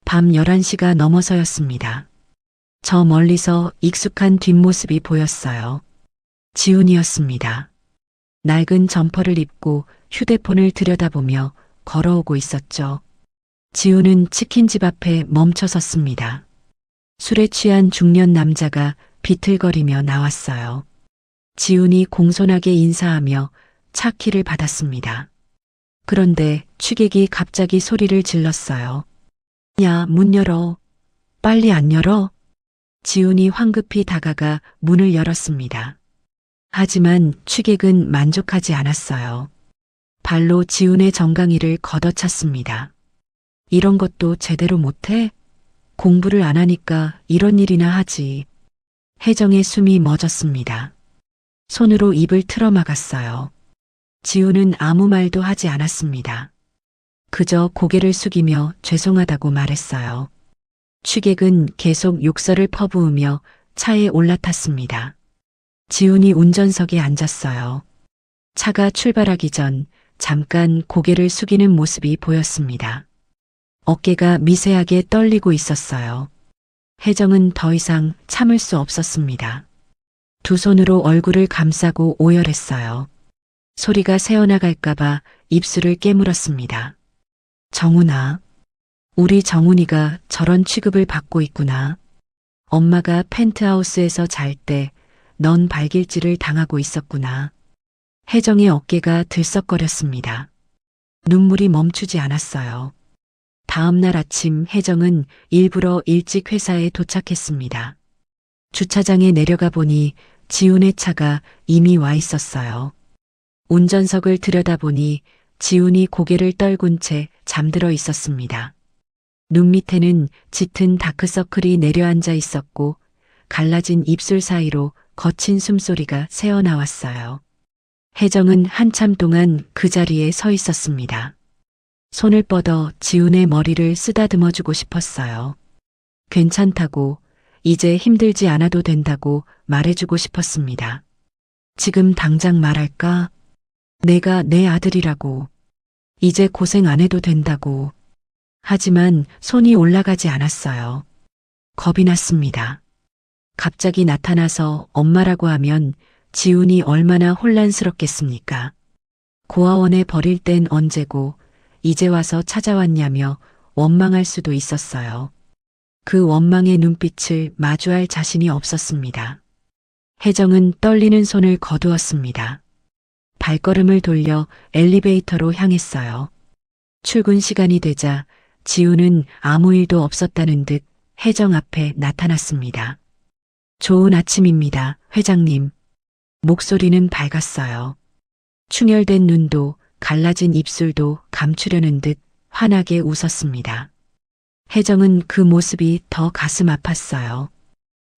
밤 11시가 넘어서였습니다. 저 멀리서 익숙한 뒷모습이 보였어요. 지훈이었습니다. 낡은 점퍼를 입고 휴대폰을 들여다보며 걸어오고 있었죠. 지훈은 치킨집 앞에 멈춰 섰습니다. 술에 취한 중년 남자가 비틀거리며 나왔어요. 지훈이 공손하게 인사하며 차 키를 받았습니다. 그런데 취객이 갑자기 소리를 질렀어요. 야, 문 열어. 빨리 안 열어? 지훈이 황급히 다가가 문을 열었습니다. 하지만 취객은 만족하지 않았어요. 발로 지훈의 정강이를 걷어찼습니다. 이런 것도 제대로 못해? 공부를 안 하니까 이런 일이나 하지. 혜정의 숨이 멎었습니다. 손으로 입을 틀어막았어요. 지훈은 아무 말도 하지 않았습니다. 그저 고개를 숙이며 죄송하다고 말했어요. 취객은 계속 욕설을 퍼부으며 차에 올라탔습니다. 지훈이 운전석에 앉았어요. 차가 출발하기 전 잠깐 고개를 숙이는 모습이 보였습니다. 어깨가 미세하게 떨리고 있었어요. 혜정은 더 이상 참을 수 없었습니다. 두 손으로 얼굴을 감싸고 오열했어요. 소리가 새어나갈까봐 입술을 깨물었습니다. 정훈아, 우리 정훈이가 저런 취급을 받고 있구나. 엄마가 펜트하우스에서 잘 때 넌 발길질을 당하고 있었구나. 혜정의 어깨가 들썩거렸습니다. 눈물이 멈추지 않았어요. 다음 날 아침 혜정은 일부러 일찍 회사에 도착했습니다. 주차장에 내려가 보니 지훈의 차가 이미 와 있었어요. 운전석을 들여다보니 지훈이 고개를 떨군 채 잠들어 있었습니다. 눈 밑에는 짙은 다크서클이 내려앉아 있었고 갈라진 입술 사이로 거친 숨소리가 새어나왔어요. 혜정은 한참 동안 그 자리에 서 있었습니다. 손을 뻗어 지훈의 머리를 쓰다듬어주고 싶었어요. 괜찮다고, 이제 힘들지 않아도 된다고 말해주고 싶었습니다. 지금 당장 말할까? 내가 내 아들이라고. 이제 고생 안 해도 된다고. 하지만 손이 올라가지 않았어요. 겁이 났습니다. 갑자기 나타나서 엄마라고 하면 지훈이 얼마나 혼란스럽겠습니까? 고아원에 버릴 땐 언제고 이제 와서 찾아왔냐며 원망할 수도 있었어요. 그 원망의 눈빛을 마주할 자신이 없었습니다. 혜정은 떨리는 손을 거두었습니다. 발걸음을 돌려 엘리베이터로 향했어요. 출근 시간이 되자 지훈은 아무 일도 없었다는 듯 혜정 앞에 나타났습니다. 좋은 아침입니다, 회장님. 목소리는 밝았어요. 충혈된 눈도 갈라진 입술도 감추려는 듯 환하게 웃었습니다. 혜정은 그 모습이 더 가슴 아팠어요.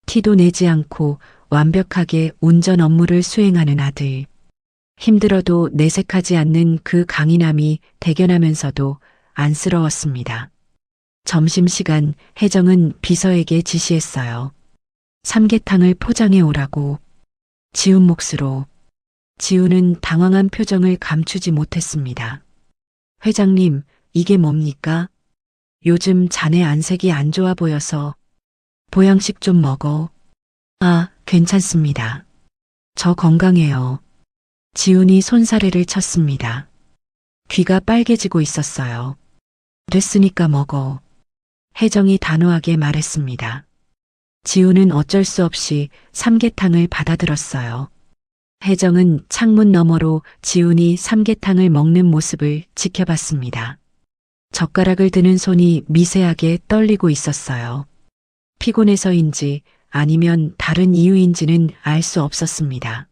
티도 내지 않고 완벽하게 운전 업무를 수행하는 아들. 힘들어도 내색하지 않는 그 강인함이 대견하면서도 안쓰러웠습니다. 점심시간 혜정은 비서에게 지시했어요. 삼계탕을 포장해 오라고. 지훈 몫으로. 지훈은 당황한 표정을 감추지 못했습니다. 회장님, 이게 뭡니까? 요즘 자네 안색이 안 좋아 보여서 보양식 좀 먹어. 아, 괜찮습니다. 저 건강해요. 지훈이 손사래를 쳤습니다. 귀가 빨개지고 있었어요. 됐으니까 먹어. 혜정이 단호하게 말했습니다. 지훈은 어쩔 수 없이 삼계탕을 받아들었어요. 혜정은 창문 너머로 지훈이 삼계탕을 먹는 모습을 지켜봤습니다. 젓가락을 드는 손이 미세하게 떨리고 있었어요. 피곤해서인지 아니면 다른 이유인지는 알 수 없었습니다.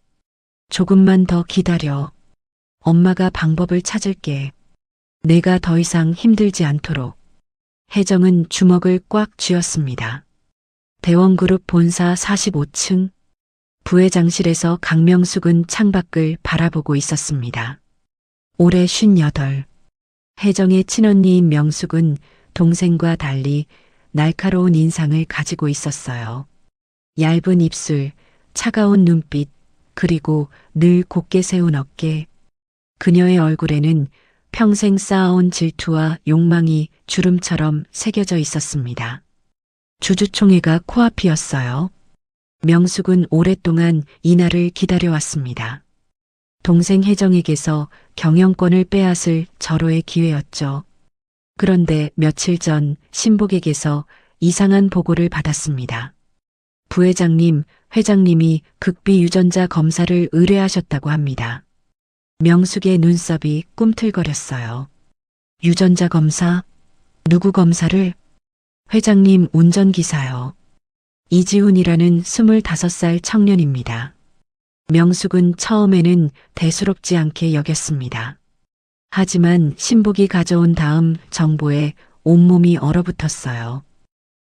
조금만 더 기다려. 엄마가 방법을 찾을게. 내가 더 이상 힘들지 않도록. 혜정은 주먹을 꽉 쥐었습니다. 대원그룹 본사 45층 부회장실에서 강명숙은 창밖을 바라보고 있었습니다. 올해 58. 혜정의 친언니인 명숙은 동생과 달리 날카로운 인상을 가지고 있었어요. 얇은 입술, 차가운 눈빛, 그리고 늘 곧게 세운 어깨. 그녀의 얼굴에는 평생 쌓아온 질투와 욕망이 주름처럼 새겨져 있었습니다. 주주총회가 코앞이었어요. 명숙은 오랫동안 이날을 기다려왔습니다. 동생 혜정에게서 경영권을 빼앗을 절호의 기회였죠. 그런데 며칠 전 신복에게서 이상한 보고를 받았습니다. 부회장님, 회장님이 극비 유전자 검사를 의뢰하셨다고 합니다. 명숙의 눈썹이 꿈틀거렸어요. 유전자 검사? 누구 검사를? 회장님 운전기사요. 이지훈이라는 25살 청년입니다. 명숙은 처음에는 대수롭지 않게 여겼습니다. 하지만 신복이 가져온 다음 정보에 온몸이 얼어붙었어요.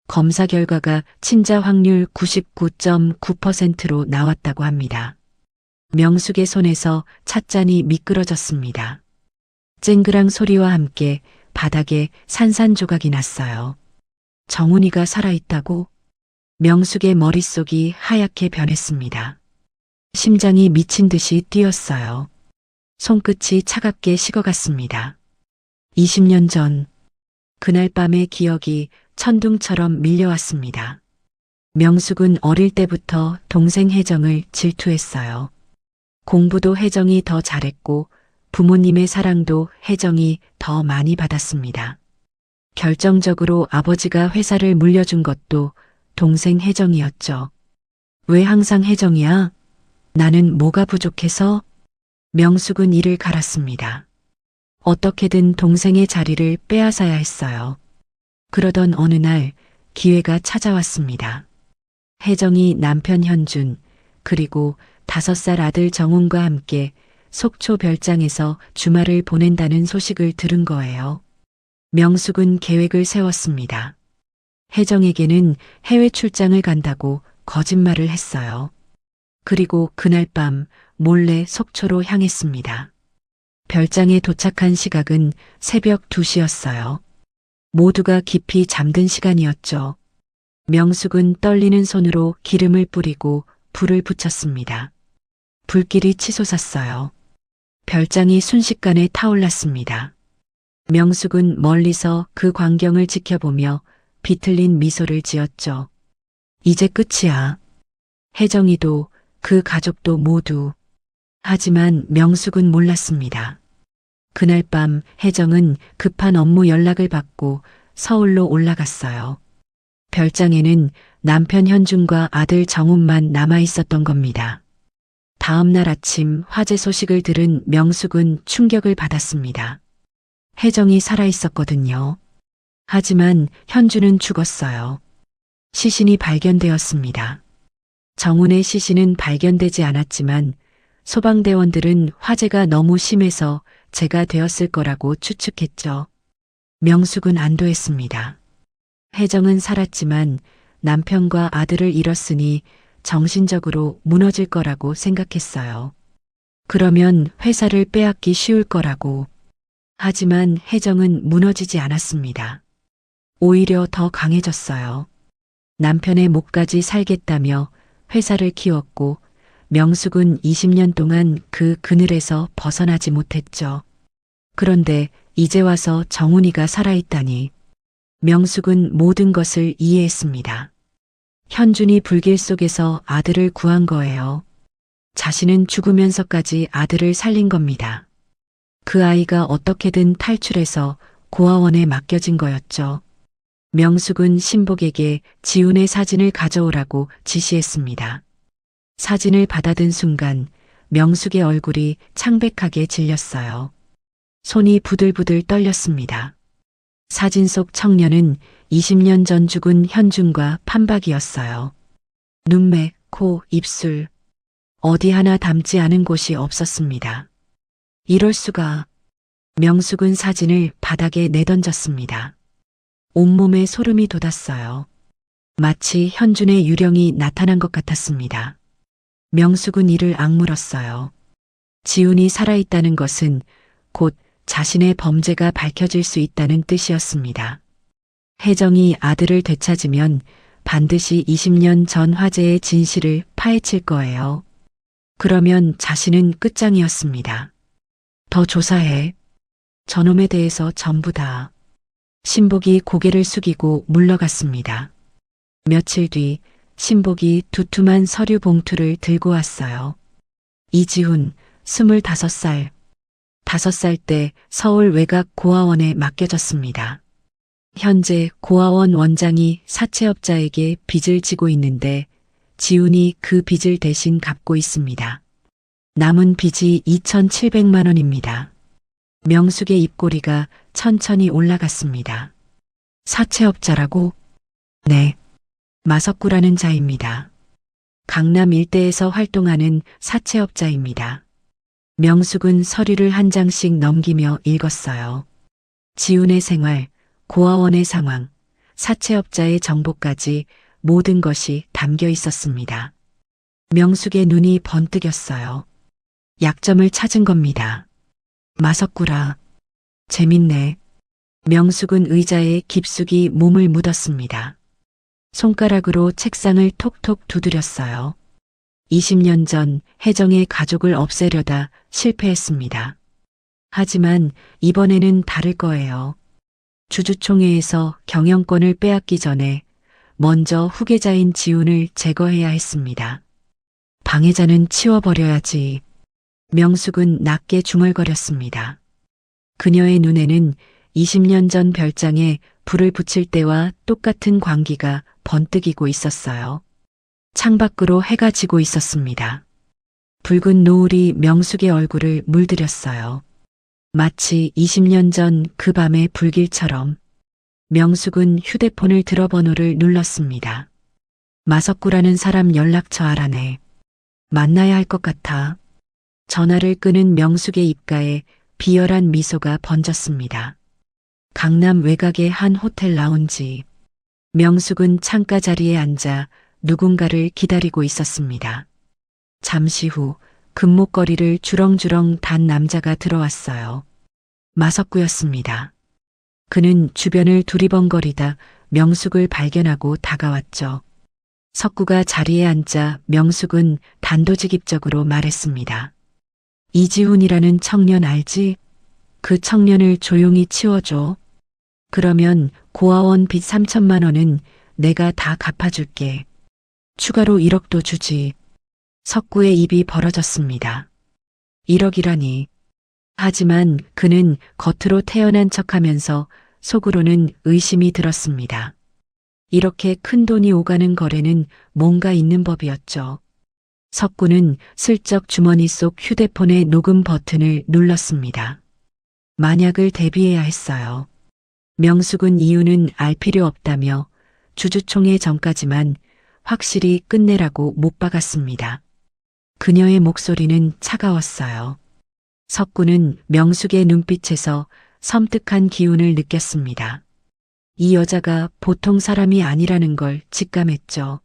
검사 결과가 친자 확률 99.9%로 나왔다고 합니다. 명숙의 손에서 찻잔이 미끄러졌습니다. 쨍그랑 소리와 함께 바닥에 산산조각이 났어요. 정훈이가 살아있다고? 명숙의 머릿속이 하얗게 변했습니다. 심장이 미친 듯이 뛰었어요. 손끝이 차갑게 식어갔습니다. 20년 전, 그날 밤의 기억이 천둥처럼 밀려왔습니다. 명숙은 어릴 때부터 동생 혜정을 질투했어요. 공부도 혜정이 더 잘했고 부모님의 사랑도 혜정이 더 많이 받았습니다. 결정적으로 아버지가 회사를 물려준 것도 동생 혜정이었죠. 왜 항상 혜정이야? 나는 뭐가 부족해서? 명숙은 이를 갈았습니다. 어떻게든 동생의 자리를 빼앗아야 했어요. 그러던 어느 날 기회가 찾아왔습니다. 혜정이 남편 현준, 그리고 5살 아들 정훈과 함께 속초 별장에서 주말을 보낸다는 소식을 들은 거예요. 명숙은 계획을 세웠습니다. 혜정에게는 해외 출장을 간다고 거짓말을 했어요. 그리고 그날 밤 몰래 속초로 향했습니다. 별장에 도착한 시각은 새벽 2시였어요. 모두가 깊이 잠든 시간이었죠. 명숙은 떨리는 손으로 기름을 뿌리고 불을 붙였습니다. 불길이 치솟았어요. 별장이 순식간에 타올랐습니다. 명숙은 멀리서 그 광경을 지켜보며 비틀린 미소를 지었죠. 이제 끝이야. 혜정이도 그 가족도 모두. 하지만 명숙은 몰랐습니다. 그날 밤 혜정은 급한 업무 연락을 받고 서울로 올라갔어요. 별장에는 남편 현준과 아들 정훈만 남아 있었던 겁니다. 다음 날 아침 화재 소식을 들은 명숙은 충격을 받았습니다. 혜정이 살아 있었거든요. 하지만 현준은 죽었어요. 시신이 발견되었습니다. 정훈의 시신은 발견되지 않았지만 소방대원들은 화재가 너무 심해서 재가 되었을 거라고 추측했죠. 명숙은 안도했습니다. 혜정은 살았지만 남편과 아들을 잃었으니 정신적으로 무너질 거라고 생각했어요. 그러면 회사를 빼앗기 쉬울 거라고. 하지만 혜정은 무너지지 않았습니다. 오히려 더 강해졌어요. 남편의 목까지 살겠다며 회사를 키웠고 명숙은 20년 동안 그 그늘에서 벗어나지 못했죠. 그런데 이제 와서 정훈이가 살아있다니. 명숙은 모든 것을 이해했습니다. 현준이 불길 속에서 아들을 구한 거예요. 자신은 죽으면서까지 아들을 살린 겁니다. 그 아이가 어떻게든 탈출해서 고아원에 맡겨진 거였죠. 명숙은 신복에게 지훈의 사진을 가져오라고 지시했습니다. 사진을 받아든 순간 명숙의 얼굴이 창백하게 질렸어요. 손이 부들부들 떨렸습니다. 사진 속 청년은 20년 전 죽은 현준과 판박이었어요. 눈매, 코, 입술, 어디 하나 닮지 않은 곳이 없었습니다. 이럴 수가. 명숙은 사진을 바닥에 내던졌습니다. 온몸에 소름이 돋았어요. 마치 현준의 유령이 나타난 것 같았습니다. 명숙은 이를 악물었어요. 지훈이 살아있다는 것은 곧 자신의 범죄가 밝혀질 수 있다는 뜻이었습니다. 혜정이 아들을 되찾으면 반드시 20년 전 화재의 진실을 파헤칠 거예요. 그러면 자신은 끝장이었습니다. 더 조사해. 저놈에 대해서 전부 다. 신복이 고개를 숙이고 물러갔습니다. 며칠 뒤 신복이 두툼한 서류 봉투를 들고 왔어요. 이지훈, 25살. 5살 때 서울 외곽 고아원에 맡겨졌습니다. 현재 고아원 원장이 사채업자에게 빚을 지고 있는데 지훈이 그 빚을 대신 갚고 있습니다. 남은 빚이 2,700만 원입니다. 명숙의 입꼬리가 천천히 올라갔습니다. 사채업자라고? 네. 마석구라는 자입니다. 강남 일대에서 활동하는 사채업자입니다. 명숙은 서류를 한 장씩 넘기며 읽었어요. 지훈의 생활, 고아원의 상황, 사채업자의 정보까지 모든 것이 담겨 있었습니다. 명숙의 눈이 번뜩였어요. 약점을 찾은 겁니다. 마석구라. 재밌네. 명숙은 의자에 깊숙이 몸을 묻었습니다. 손가락으로 책상을 톡톡 두드렸어요. 20년 전 혜정의 가족을 없애려다 실패했습니다. 하지만 이번에는 다를 거예요. 주주총회에서 경영권을 빼앗기 전에 먼저 후계자인 지훈을 제거해야 했습니다. 방해자는 치워버려야지. 명숙은 낮게 중얼거렸습니다. 그녀의 눈에는 20년 전 별장에 불을 붙일 때와 똑같은 광기가 번뜩이고 있었어요. 창밖으로 해가 지고 있었습니다. 붉은 노을이 명숙의 얼굴을 물들였어요. 마치 20년 전 그 밤의 불길처럼. 명숙은 휴대폰을 들어 번호를 눌렀습니다. 마석구라는 사람 연락처 알아내. 만나야 할 것 같아. 전화를 끄는 명숙의 입가에 비열한 미소가 번졌습니다. 강남 외곽의 한 호텔 라운지. 명숙은 창가 자리에 앉아 누군가를 기다리고 있었습니다. 잠시 후 금목걸이를 주렁주렁 단 남자가 들어왔어요. 마석구였습니다. 그는 주변을 두리번거리다 명숙을 발견하고 다가왔죠. 석구가 자리에 앉자 명숙은 단도직입적으로 말했습니다. 이지훈이라는 청년 알지? 그 청년을 조용히 치워줘. 그러면 고아원 빚 3천만 원은 내가 다 갚아줄게. 추가로 1억도 주지. 석구의 입이 벌어졌습니다. 1억이라니. 하지만 그는 겉으로 태연한 척하면서 속으로는 의심이 들었습니다. 이렇게 큰 돈이 오가는 거래는 뭔가 있는 법이었죠. 석구는 슬쩍 주머니 속 휴대폰의 녹음 버튼을 눌렀습니다. 만약을 대비해야 했어요. 명숙은 이유는 알 필요 없다며 주주총회 전까지만 확실히 끝내라고 못 박았습니다. 그녀의 목소리는 차가웠어요. 석구는 명숙의 눈빛에서 섬뜩한 기운을 느꼈습니다. 이 여자가 보통 사람이 아니라는 걸 직감했죠.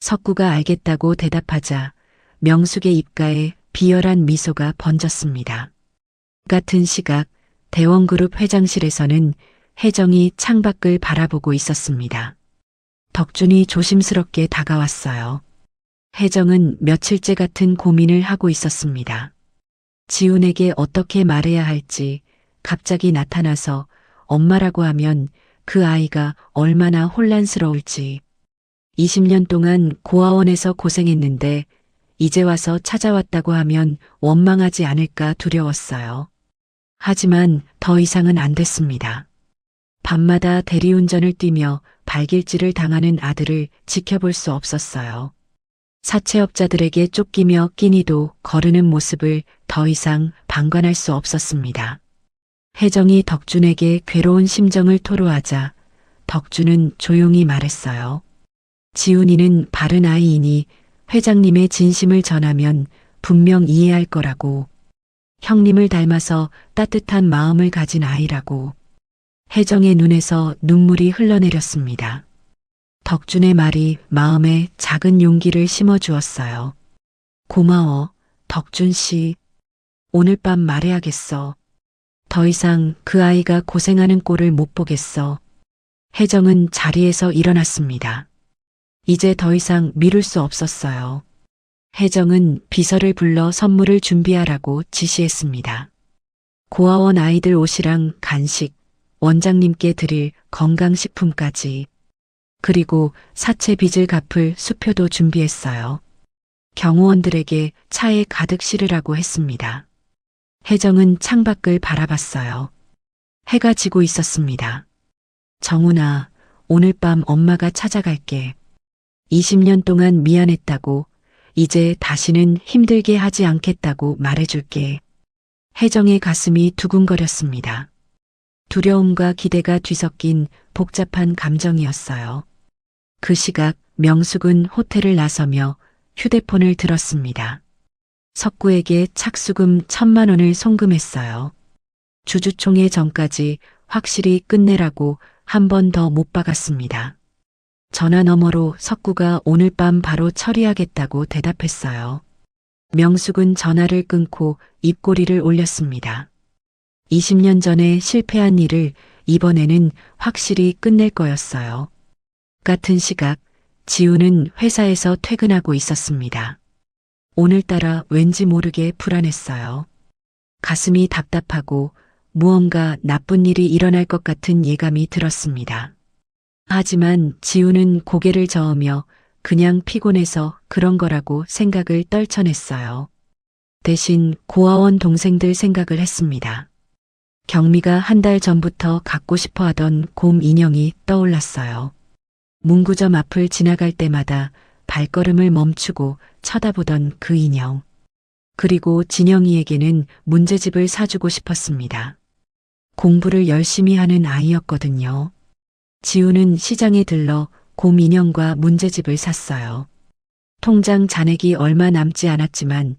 석구가 알겠다고 대답하자 명숙의 입가에 비열한 미소가 번졌습니다. 같은 시각 대원그룹 회장실에서는 혜정이 창밖을 바라보고 있었습니다. 덕준이 조심스럽게 다가왔어요. 혜정은 며칠째 같은 고민을 하고 있었습니다. 지훈에게 어떻게 말해야 할지 갑자기 나타나서 엄마라고 하면 그 아이가 얼마나 혼란스러울지. 20년 동안 고아원에서 고생했는데 이제 와서 찾아왔다고 하면 원망하지 않을까 두려웠어요. 하지만 더 이상은 안 됐습니다. 밤마다 대리운전을 뛰며 발길질을 당하는 아들을 지켜볼 수 없었어요. 사채업자들에게 쫓기며 끼니도 거르는 모습을 더 이상 방관할 수 없었습니다. 혜정이 덕준에게 괴로운 심정을 토로하자 덕준은 조용히 말했어요. 지훈이는 바른 아이이니 회장님의 진심을 전하면 분명 이해할 거라고. 형님을 닮아서 따뜻한 마음을 가진 아이라고. 혜정의 눈에서 눈물이 흘러내렸습니다. 덕준의 말이 마음에 작은 용기를 심어주었어요. 고마워, 덕준 씨. 오늘 밤 말해야겠어. 더 이상 그 아이가 고생하는 꼴을 못 보겠어. 혜정은 자리에서 일어났습니다. 이제 더 이상 미룰 수 없었어요. 혜정은 비서를 불러 선물을 준비하라고 지시했습니다. 고아원 아이들 옷이랑 간식, 원장님께 드릴 건강식품까지. 그리고 사채 빚을 갚을 수표도 준비했어요. 경호원들에게 차에 가득 실으라고 했습니다. 혜정은 창밖을 바라봤어요. 해가 지고 있었습니다. 정훈아, 오늘 밤 엄마가 찾아갈게. 20년 동안 미안했다고, 이제 다시는 힘들게 하지 않겠다고 말해줄게. 혜정의 가슴이 두근거렸습니다. 두려움과 기대가 뒤섞인 복잡한 감정이었어요. 그 시각 명숙은 호텔을 나서며 휴대폰을 들었습니다. 석구에게 착수금 1,000만 원을 송금했어요. 주주총회 전까지 확실히 끝내라고 한 번 더 못 박았습니다. 전화 너머로 석구가 오늘 밤 바로 처리하겠다고 대답했어요. 명숙은 전화를 끊고 입꼬리를 올렸습니다. 20년 전에 실패한 일을 이번에는 확실히 끝낼 거였어요. 같은 시각 지우는 회사에서 퇴근하고 있었습니다. 오늘따라 왠지 모르게 불안했어요. 가슴이 답답하고 무언가 나쁜 일이 일어날 것 같은 예감이 들었습니다. 하지만 지우는 고개를 저으며 그냥 피곤해서 그런 거라고 생각을 떨쳐냈어요. 대신 고아원 동생들 생각을 했습니다. 경미가 한 달 전부터 갖고 싶어 하던 곰 인형이 떠올랐어요. 문구점 앞을 지나갈 때마다 발걸음을 멈추고 쳐다보던 그 인형. 그리고 진영이에게는 문제집을 사주고 싶었습니다. 공부를 열심히 하는 아이였거든요. 지우는 시장에 들러 곰 인형과 문제집을 샀어요. 통장 잔액이 얼마 남지 않았지만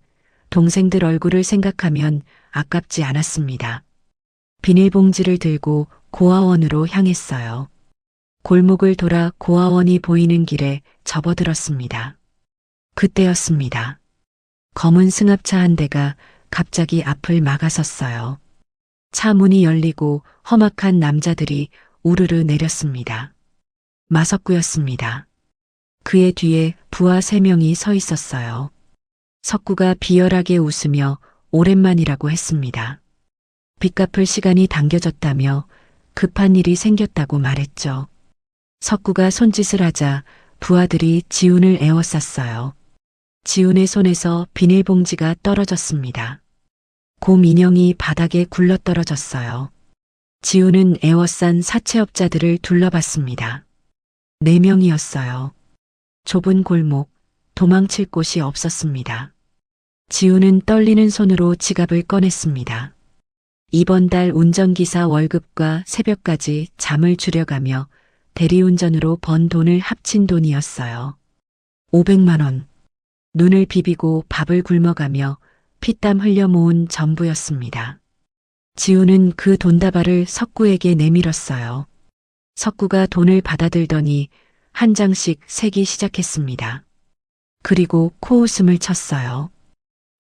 동생들 얼굴을 생각하면 아깝지 않았습니다. 비닐봉지를 들고 고아원으로 향했어요. 골목을 돌아 고아원이 보이는 길에 접어들었습니다. 그때였습니다. 검은 승합차 한 대가 갑자기 앞을 막아섰어요. 차 문이 열리고 험악한 남자들이 우르르 내렸습니다. 마석구였습니다. 그의 뒤에 부하 3명이 서 있었어요. 석구가 비열하게 웃으며 오랜만이라고 했습니다. 빚 갚을 시간이 당겨졌다며 급한 일이 생겼다고 말했죠. 석구가 손짓을 하자 부하들이 지훈을 에워쌌어요. 지훈의 손에서 비닐봉지가 떨어졌습니다. 곰 인형이 바닥에 굴러떨어졌어요. 지훈은 에워싼 사채업자들을 둘러봤습니다. 4명이었어요. 좁은 골목, 도망칠 곳이 없었습니다. 지훈은 떨리는 손으로 지갑을 꺼냈습니다. 이번 달 운전기사 월급과 새벽까지 잠을 줄여가며 대리운전으로 번 돈을 합친 돈이었어요. 500만 원. 눈을 비비고 밥을 굶어가며 피땀 흘려 모은 전부였습니다. 지우는 그 돈다발을 석구에게 내밀었어요. 석구가 돈을 받아들더니 한 장씩 세기 시작했습니다. 그리고 코웃음을 쳤어요.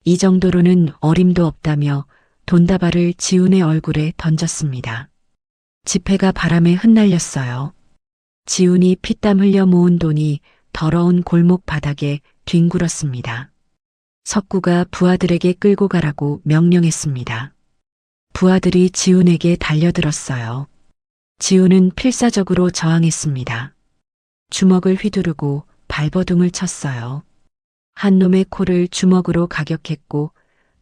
이 정도로는 어림도 없다며 돈다발을 지훈의 얼굴에 던졌습니다. 지폐가 바람에 흩날렸어요. 지훈이 피땀 흘려 모은 돈이 더러운 골목 바닥에 뒹굴었습니다. 석구가 부하들에게 끌고 가라고 명령했습니다. 부하들이 지훈에게 달려들었어요. 지훈은 필사적으로 저항했습니다. 주먹을 휘두르고 발버둥을 쳤어요. 한 놈의 코를 주먹으로 가격했고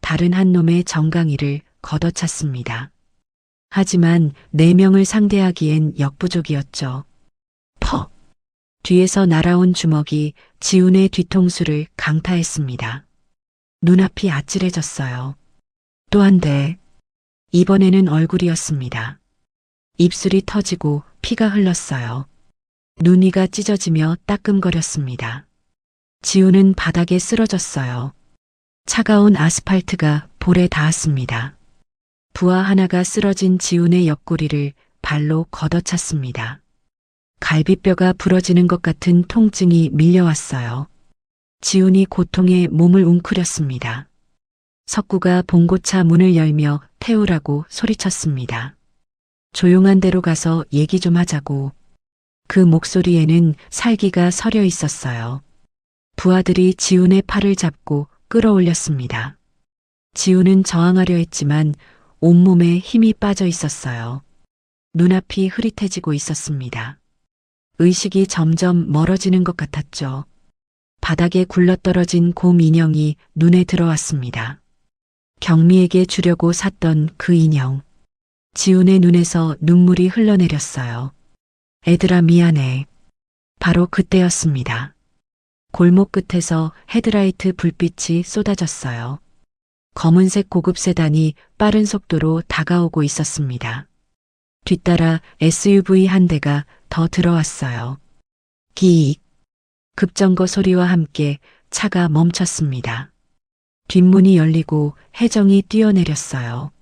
다른 한 놈의 정강이를 걷어찼습니다. 하지만 4명을 상대하기엔 역부족이었죠. 퍽! 뒤에서 날아온 주먹이 지훈의 뒤통수를 강타했습니다. 눈앞이 아찔해졌어요. 또 한 대. 이번에는 얼굴이었습니다. 입술이 터지고 피가 흘렀어요. 눈 위가 찢어지며 따끔거렸습니다. 지훈은 바닥에 쓰러졌어요. 차가운 아스팔트가 볼에 닿았습니다. 부하 하나가 쓰러진 지훈의 옆구리를 발로 걷어찼습니다. 갈비뼈가 부러지는 것 같은 통증이 밀려왔어요. 지훈이 고통에 몸을 웅크렸습니다. 석구가 봉고차 문을 열며 태우라고 소리쳤습니다. 조용한 데로 가서 얘기 좀 하자고. 그 목소리에는 살기가 서려 있었어요. 부하들이 지훈의 팔을 잡고 끌어올렸습니다. 지훈은 저항하려 했지만 온몸에 힘이 빠져 있었어요. 눈앞이 흐릿해지고 있었습니다. 의식이 점점 멀어지는 것 같았죠. 바닥에 굴러떨어진 곰 인형이 눈에 들어왔습니다. 경미에게 주려고 샀던 그 인형. 지훈의 눈에서 눈물이 흘러내렸어요. 애들아 미안해. 바로 그때였습니다. 골목 끝에서 헤드라이트 불빛이 쏟아졌어요. 검은색 고급 세단이 빠른 속도로 다가오고 있었습니다. 뒤따라 SUV 한 대가 더 들어왔어요. 기익. 급정거 소리와 함께 차가 멈췄습니다. 뒷문이 열리고 혜정이 뛰어내렸어요.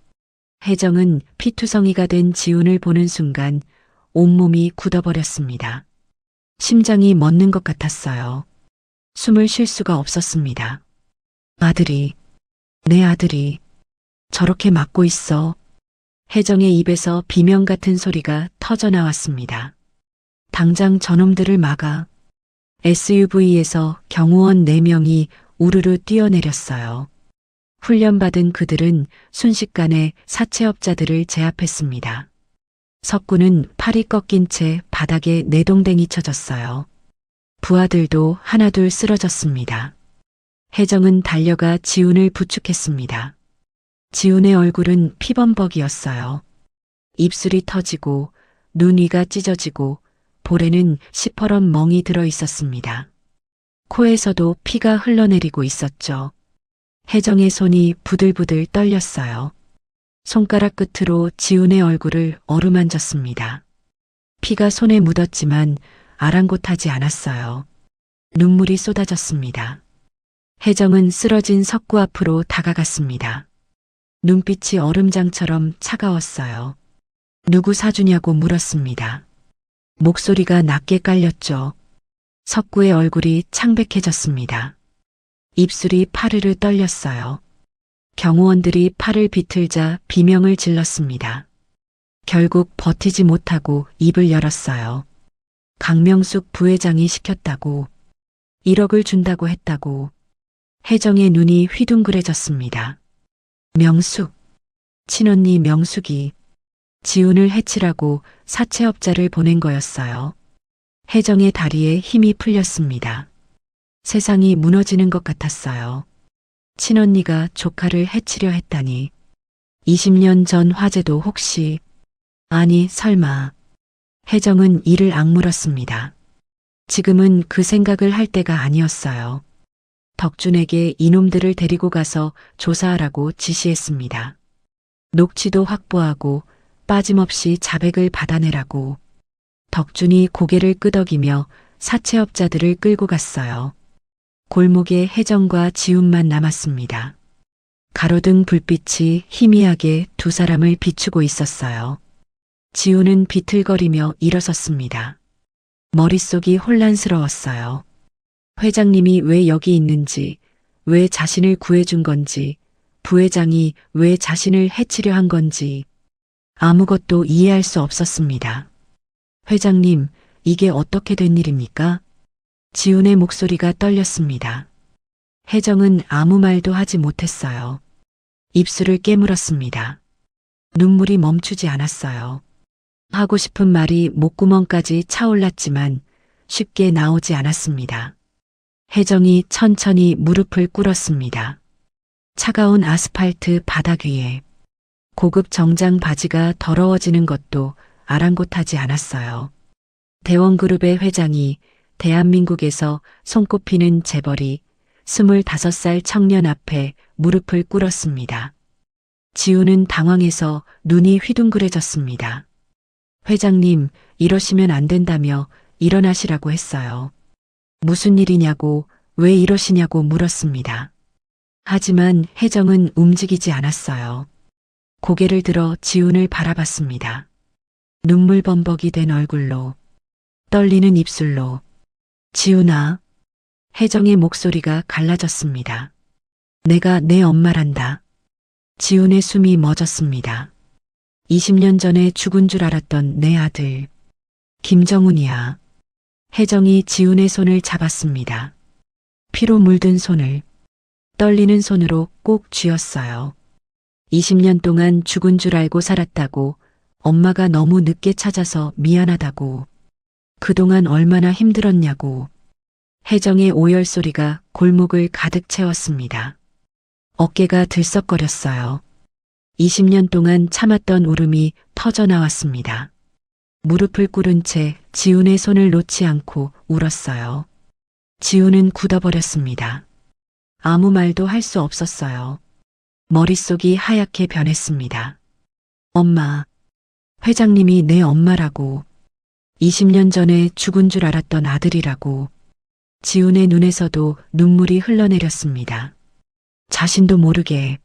혜정은 피투성이가 된 지훈을 보는 순간 온몸이 굳어버렸습니다. 심장이 멎는 것 같았어요. 숨을 쉴 수가 없었습니다. 아들이, 내 아들이 저렇게 맞고 있어. 혜정의 입에서 비명 같은 소리가 터져 나왔습니다. 당장 저놈들을 막아. SUV에서 경호원 4명이 우르르 뛰어내렸어요. 훈련받은 그들은 순식간에 사채업자들을 제압했습니다. 석구는 팔이 꺾인 채 바닥에 내동댕이 쳐졌어요. 부하들도 하나둘 쓰러졌습니다. 혜정은 달려가 지훈을 부축했습니다. 지훈의 얼굴은 피범벅이었어요. 입술이 터지고 눈 위가 찢어지고 볼에는 시퍼런 멍이 들어 있었습니다. 코에서도 피가 흘러내리고 있었죠. 혜정의 손이 부들부들 떨렸어요. 손가락 끝으로 지훈의 얼굴을 어루만졌습니다. 피가 손에 묻었지만 아랑곳하지 않았어요. 눈물이 쏟아졌습니다. 혜정은 쓰러진 석구 앞으로 다가갔습니다. 눈빛이 얼음장처럼 차가웠어요. 누구 사주냐고 물었습니다. 목소리가 낮게 깔렸죠. 석구의 얼굴이 창백해졌습니다. 입술이 파르르 떨렸어요. 경호원들이 팔을 비틀자 비명을 질렀습니다. 결국 버티지 못하고 입을 열었어요. 강명숙 부회장이 시켰다고, 1억을 준다고 했다고. 혜정의 눈이 휘둥그레졌습니다. 명숙, 친언니 명숙이 지훈을 해치라고 사채업자를 보낸 거였어요. 혜정의 다리에 힘이 풀렸습니다. 세상이 무너지는 것 같았어요. 친언니가 조카를 해치려 했다니. 20년 전 화재도 혹시, 아니 설마. 혜정은 이를 악물었습니다. 지금은 그 생각을 할 때가 아니었어요. 덕준에게 이놈들을 데리고 가서 조사하라고 지시했습니다. 녹취도 확보하고 빠짐없이 자백을 받아내라고. 덕준이 고개를 끄덕이며 사채업자들을 끌고 갔어요. 골목에 혜정과 지훈만 남았습니다. 가로등 불빛이 희미하게 두 사람을 비추고 있었어요. 지훈은 비틀거리며 일어섰습니다. 머릿속이 혼란스러웠어요. 회장님이 왜 여기 있는지, 왜 자신을 구해준 건지, 부회장이 왜 자신을 해치려 한 건지 아무것도 이해할 수 없었습니다. 회장님, 이게 어떻게 된 일입니까? 지훈의 목소리가 떨렸습니다. 혜정은 아무 말도 하지 못했어요. 입술을 깨물었습니다. 눈물이 멈추지 않았어요. 하고 싶은 말이 목구멍까지 차올랐지만 쉽게 나오지 않았습니다. 혜정이 천천히 무릎을 꿇었습니다. 차가운 아스팔트 바닥 위에 고급 정장 바지가 더러워지는 것도 아랑곳하지 않았어요. 대원그룹의 회장이 대한민국에서 손꼽히는 재벌이 25살 청년 앞에 무릎을 꿇었습니다. 지훈은 당황해서 눈이 휘둥그레졌습니다. 회장님, 이러시면 안 된다며 일어나시라고 했어요. 무슨 일이냐고, 왜 이러시냐고 물었습니다. 하지만 혜정은 움직이지 않았어요. 고개를 들어 지훈을 바라봤습니다. 눈물 범벅이 된 얼굴로, 떨리는 입술로. 지훈아. 혜정의 목소리가 갈라졌습니다. 내가 내 엄마란다. 지훈의 숨이 멎었습니다. 20년 전에 죽은 줄 알았던 내 아들. 김정훈이야. 혜정이 지훈의 손을 잡았습니다. 피로 물든 손을 떨리는 손으로 꼭 쥐었어요. 20년 동안 죽은 줄 알고 살았다고, 엄마가 너무 늦게 찾아서 미안하다고, 그동안 얼마나 힘들었냐고. 혜정의 오열 소리가 골목을 가득 채웠습니다. 어깨가 들썩거렸어요. 20년 동안 참았던 울음이 터져 나왔습니다. 무릎을 꿇은 채 지훈의 손을 놓지 않고 울었어요. 지훈은 굳어버렸습니다. 아무 말도 할 수 없었어요. 머릿속이 하얗게 변했습니다. 엄마. 회장님이 내 엄마라고. 20년 전에 죽은 줄 알았던 아들이라고. 지훈의 눈에서도 눈물이 흘러내렸습니다. 자신도 모르게,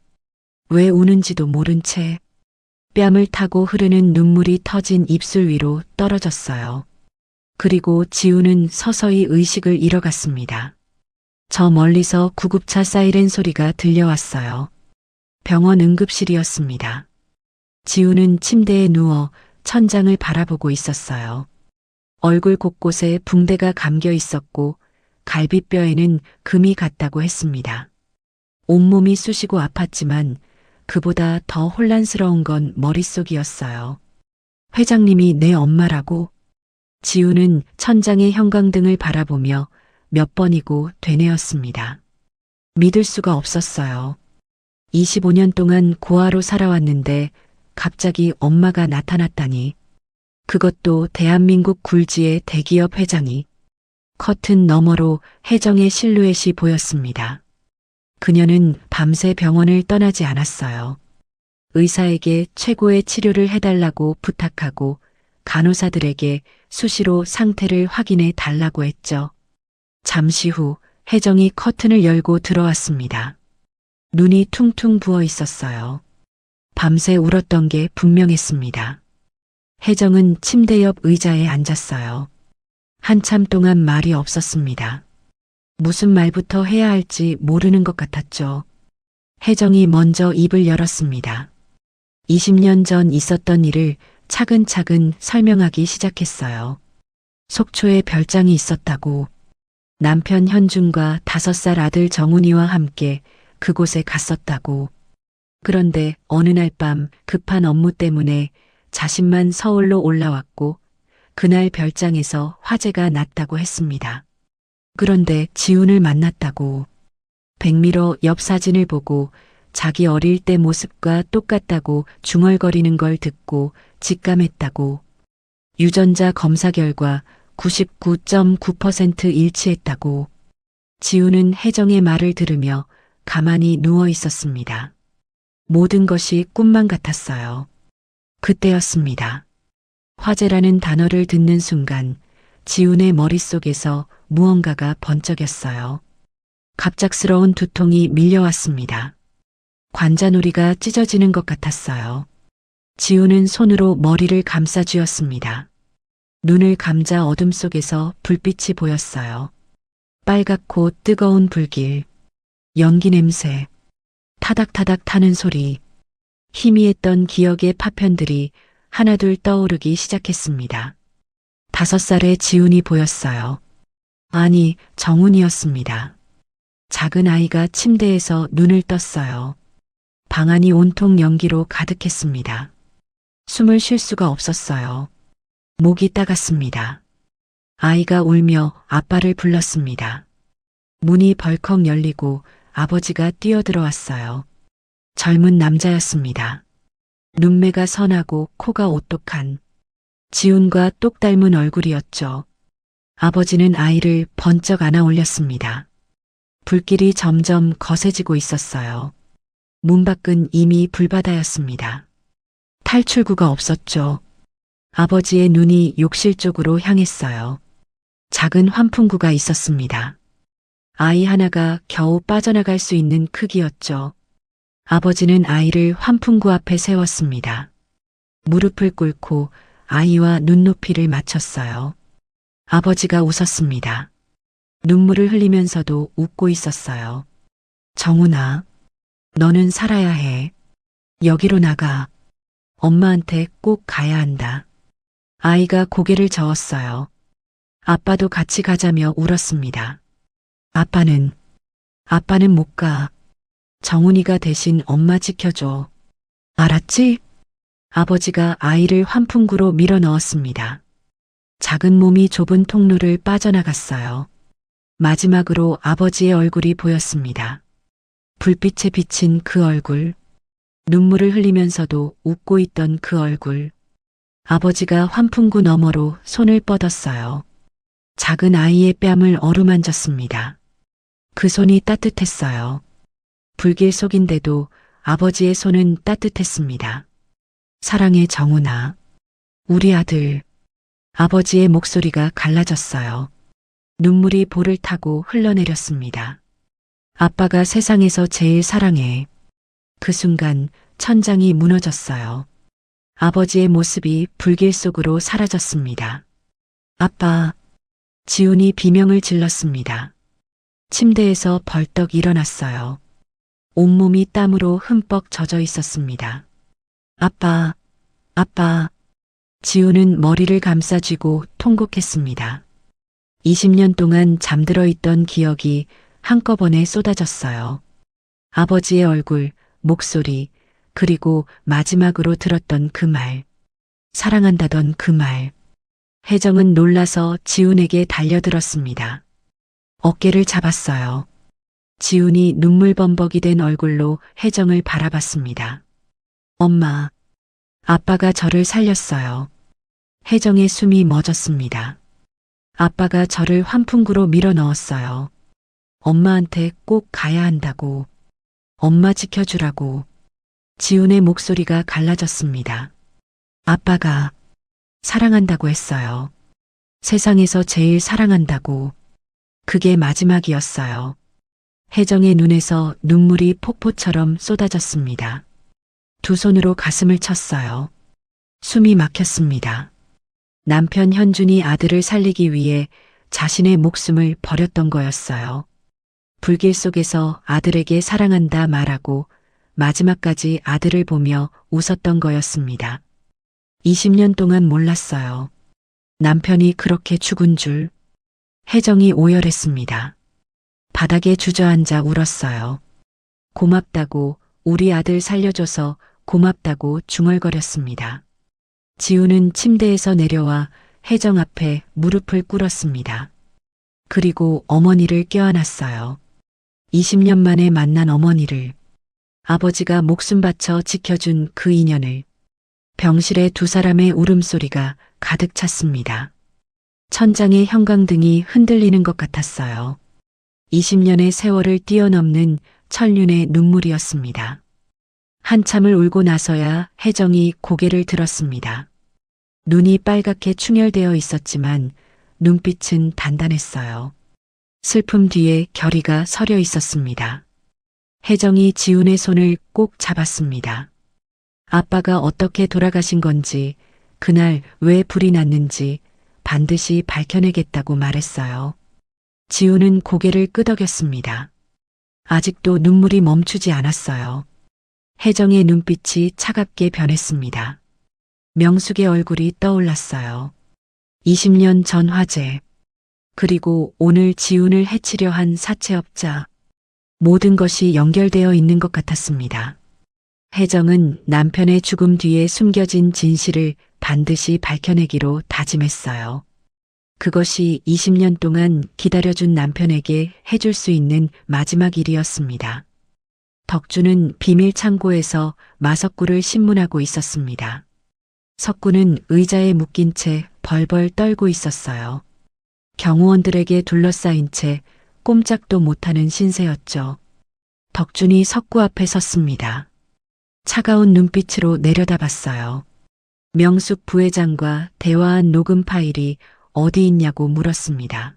왜 우는지도 모른 채 뺨을 타고 흐르는 눈물이 터진 입술 위로 떨어졌어요. 그리고 지훈은 서서히 의식을 잃어갔습니다. 저 멀리서 구급차 사이렌 소리가 들려왔어요. 병원 응급실이었습니다. 지훈은 침대에 누워 천장을 바라보고 있었어요. 얼굴 곳곳에 붕대가 감겨 있었고 갈비뼈에는 금이 갔다고 했습니다. 온몸이 쑤시고 아팠지만 그보다 더 혼란스러운 건 머릿속이었어요. 회장님이 내 엄마라고? 지훈은 천장의 형광등을 바라보며 몇 번이고 되뇌었습니다. 믿을 수가 없었어요. 25년 동안 고아로 살아왔는데 갑자기 엄마가 나타났다니. 그것도 대한민국 굴지의 대기업 회장이. 커튼 너머로 혜정의 실루엣이 보였습니다. 그녀는 밤새 병원을 떠나지 않았어요. 의사에게 최고의 치료를 해달라고 부탁하고 간호사들에게 수시로 상태를 확인해 달라고 했죠. 잠시 후 혜정이 커튼을 열고 들어왔습니다. 눈이 퉁퉁 부어 있었어요. 밤새 울었던 게 분명했습니다. 혜정은 침대 옆 의자에 앉았어요. 한참 동안 말이 없었습니다. 무슨 말부터 해야 할지 모르는 것 같았죠. 혜정이 먼저 입을 열었습니다. 20년 전 있었던 일을 차근차근 설명하기 시작했어요. 속초에 별장이 있었다고. 남편 현준과 5살 아들 정훈이와 함께 그곳에 갔었다고. 그런데 어느 날 밤 급한 업무 때문에 자신만 서울로 올라왔고 그날 별장에서 화재가 났다고 했습니다. 그런데 지훈을 만났다고. 백미러 옆 사진을 보고 자기 어릴 때 모습과 똑같다고 중얼거리는 걸 듣고 직감했다고. 유전자 검사 결과 99.9% 일치했다고. 지훈은 혜정의 말을 들으며 가만히 누워 있었습니다. 모든 것이 꿈만 같았어요. 그때였습니다. 화재라는 단어를 듣는 순간 지훈의 머릿속에서 무언가가 번쩍였어요. 갑작스러운 두통이 밀려왔습니다. 관자놀이가 찢어지는 것 같았어요. 지훈은 손으로 머리를 감싸쥐었습니다. 눈을 감자 어둠 속에서 불빛이 보였어요. 빨갛고 뜨거운 불길, 연기 냄새, 타닥타닥 타는 소리, 희미했던 기억의 파편들이 하나둘 떠오르기 시작했습니다. 5살의 지훈이 보였어요. 아니, 정훈이었습니다. 작은 아이가 침대에서 눈을 떴어요. 방 안이 온통 연기로 가득했습니다. 숨을 쉴 수가 없었어요. 목이 따갔습니다. 아이가 울며 아빠를 불렀습니다. 문이 벌컥 열리고 아버지가 뛰어들어왔어요. 젊은 남자였습니다. 눈매가 선하고 코가 오똑한 지훈과 똑 닮은 얼굴이었죠. 아버지는 아이를 번쩍 안아 올렸습니다. 불길이 점점 거세지고 있었어요. 문 밖은 이미 불바다였습니다. 탈출구가 없었죠. 아버지의 눈이 욕실 쪽으로 향했어요. 작은 환풍구가 있었습니다. 아이 하나가 겨우 빠져나갈 수 있는 크기였죠. 아버지는 아이를 환풍구 앞에 세웠습니다. 무릎을 꿇고 아이와 눈높이를 맞췄어요. 아버지가 웃었습니다. 눈물을 흘리면서도 웃고 있었어요. 정훈아, 너는 살아야 해. 여기로 나가. 엄마한테 꼭 가야 한다. 아이가 고개를 저었어요. 아빠도 같이 가자며 울었습니다. 아빠는 못 가. 정훈이가 대신 엄마 지켜줘. 알았지? 아버지가 아이를 환풍구로 밀어 넣었습니다. 작은 몸이 좁은 통로를 빠져나갔어요. 마지막으로 아버지의 얼굴이 보였습니다. 불빛에 비친 그 얼굴, 눈물을 흘리면서도 웃고 있던 그 얼굴. 아버지가 환풍구 너머로 손을 뻗었어요. 작은 아이의 뺨을 어루만졌습니다. 그 손이 따뜻했어요. 불길 속인데도 아버지의 손은 따뜻했습니다. 사랑해 정훈아. 우리 아들. 아버지의 목소리가 갈라졌어요. 눈물이 볼을 타고 흘러내렸습니다. 아빠가 세상에서 제일 사랑해. 그 순간 천장이 무너졌어요. 아버지의 모습이 불길 속으로 사라졌습니다. 아빠. 지훈이 비명을 질렀습니다. 침대에서 벌떡 일어났어요. 온몸이 땀으로 흠뻑 젖어 있었습니다. 아빠. 지훈은 머리를 감싸쥐고 통곡했습니다. 20년 동안 잠들어 있던 기억이 한꺼번에 쏟아졌어요. 아버지의 얼굴, 목소리, 그리고 마지막으로 들었던 그 말. 사랑한다던 그 말. 혜정은 놀라서 지훈에게 달려들었습니다. 어깨를 잡았어요. 지훈이 눈물범벅이 된 얼굴로 혜정을 바라봤습니다. 엄마. 아빠가 저를 살렸어요. 혜정의 숨이 멎었습니다. 아빠가 저를 환풍구로 밀어 넣었어요. 엄마한테 꼭 가야 한다고. 엄마 지켜주라고. 지훈의 목소리가 갈라졌습니다. 아빠가 사랑한다고 했어요. 세상에서 제일 사랑한다고. 그게 마지막이었어요. 혜정의 눈에서 눈물이 폭포처럼 쏟아졌습니다. 두 손으로 가슴을 쳤어요. 숨이 막혔습니다. 남편 현준이 아들을 살리기 위해 자신의 목숨을 버렸던 거였어요. 불길 속에서 아들에게 사랑한다 말하고 마지막까지 아들을 보며 웃었던 거였습니다. 20년 동안 몰랐어요. 남편이 그렇게 죽은 줄. 혜정이 오열했습니다. 바닥에 주저앉아 울었어요. 고맙다고, 우리 아들 살려줘서 고맙다고 중얼거렸습니다. 지훈은 침대에서 내려와 혜정 앞에 무릎을 꿇었습니다. 그리고 어머니를 껴안았어요. 20년 만에 만난 어머니를, 아버지가 목숨 바쳐 지켜준 그 인연을. 병실에 두 사람의 울음소리가 가득 찼습니다. 천장의 형광등이 흔들리는 것 같았어요. 20년의 세월을 뛰어넘는 천륜의 눈물이었습니다. 한참을 울고 나서야 혜정이 고개를 들었습니다. 눈이 빨갛게 충혈되어 있었지만 눈빛은 단단했어요. 슬픔 뒤에 결의가 서려 있었습니다. 혜정이 지훈의 손을 꼭 잡았습니다. 아빠가 어떻게 돌아가신 건지, 그날 왜 불이 났는지 반드시 밝혀내겠다고 말했어요. 지훈은 고개를 끄덕였습니다. 아직도 눈물이 멈추지 않았어요. 혜정의 눈빛이 차갑게 변했습니다. 명숙의 얼굴이 떠올랐어요. 20년 전 화재, 그리고 오늘 지훈을 해치려 한 사채업자. 모든 것이 연결되어 있는 것 같았습니다. 혜정은 남편의 죽음 뒤에 숨겨진 진실을 반드시 밝혀내기로 다짐했어요. 그것이 20년 동안 기다려준 남편에게 해줄 수 있는 마지막 일이었습니다. 덕주는 비밀 창고에서 마석구를 신문하고 있었습니다. 석구는 의자에 묶인 채 벌벌 떨고 있었어요. 경호원들에게 둘러싸인 채 꼼짝도 못하는 신세였죠. 덕준이 석구 앞에 섰습니다. 차가운 눈빛으로 내려다봤어요. 명숙 부회장과 대화한 녹음 파일이 어디 있냐고 물었습니다.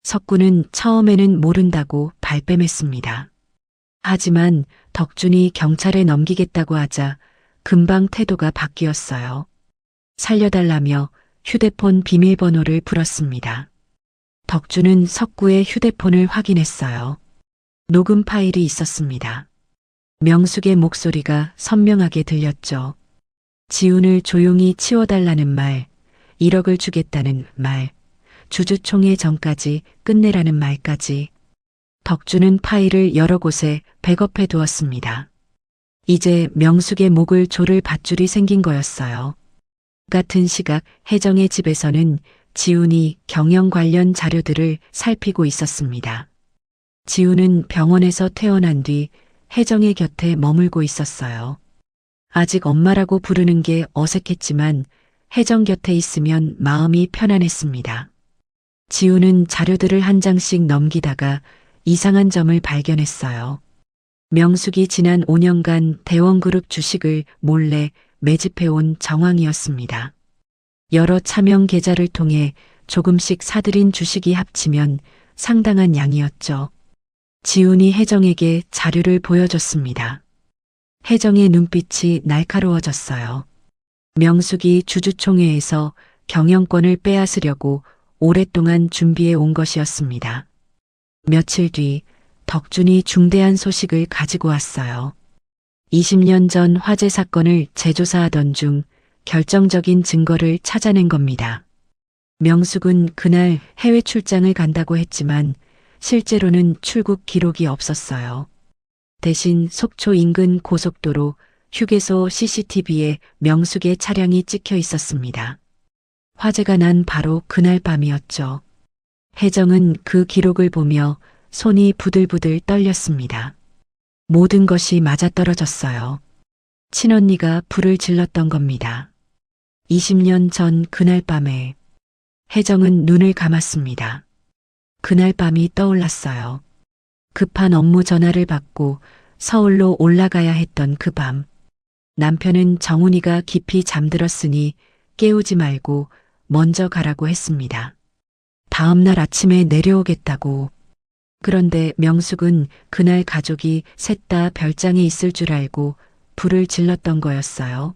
석구는 처음에는 모른다고 발뺌했습니다. 하지만 덕준이 경찰에 넘기겠다고 하자 금방 태도가 바뀌었어요. 살려달라며 휴대폰 비밀번호를 불었습니다. 덕준은 석구의 휴대폰을 확인했어요. 녹음 파일이 있었습니다. 명숙의 목소리가 선명하게 들렸죠. 지훈을 조용히 치워달라는 말, 1억을 주겠다는 말, 주주총회 전까지 끝내라는 말까지. 덕준은 파일을 여러 곳에 백업해 두었습니다. 이제 명숙의 목을 조를 밧줄이 생긴 거였어요. 같은 시각 혜정의 집에서는 지훈이 경영 관련 자료들을 살피고 있었습니다. 지훈은 병원에서 퇴원한 뒤 혜정의 곁에 머물고 있었어요. 아직 엄마라고 부르는 게 어색했지만 혜정 곁에 있으면 마음이 편안했습니다. 지훈은 자료들을 한 장씩 넘기다가 이상한 점을 발견했어요. 명숙이 지난 5년간 대원그룹 주식을 몰래 매집해온 정황이었습니다. 여러 차명 계좌를 통해 조금씩 사들인 주식이 합치면 상당한 양이었죠. 지훈이 혜정에게 자료를 보여줬습니다. 혜정의 눈빛이 날카로워졌어요. 명숙이 주주총회에서 경영권을 빼앗으려고 오랫동안 준비해 온 것이었습니다. 며칠 뒤 덕준이 중대한 소식을 가지고 왔어요. 20년 전 화재 사건을 재조사하던 중 결정적인 증거를 찾아낸 겁니다. 명숙은 그날 해외 출장을 간다고 했지만 실제로는 출국 기록이 없었어요. 대신 속초 인근 고속도로 휴게소 CCTV에 명숙의 차량이 찍혀 있었습니다. 화재가 난 바로 그날 밤이었죠. 혜정은 그 기록을 보며 손이 부들부들 떨렸습니다. 모든 것이 맞아떨어졌어요. 친언니가 불을 질렀던 겁니다. 20년 전 그날 밤에 혜정은 눈을 감았습니다. 그날 밤이 떠올랐어요. 급한 업무 전화를 받고 서울로 올라가야 했던 그 밤. 남편은 정훈이가 깊이 잠들었으니 깨우지 말고 먼저 가라고 했습니다. 다음 날 아침에 내려오겠다고. 그런데 명숙은 그날 가족이 셋 다 별장에 있을 줄 알고 불을 질렀던 거였어요.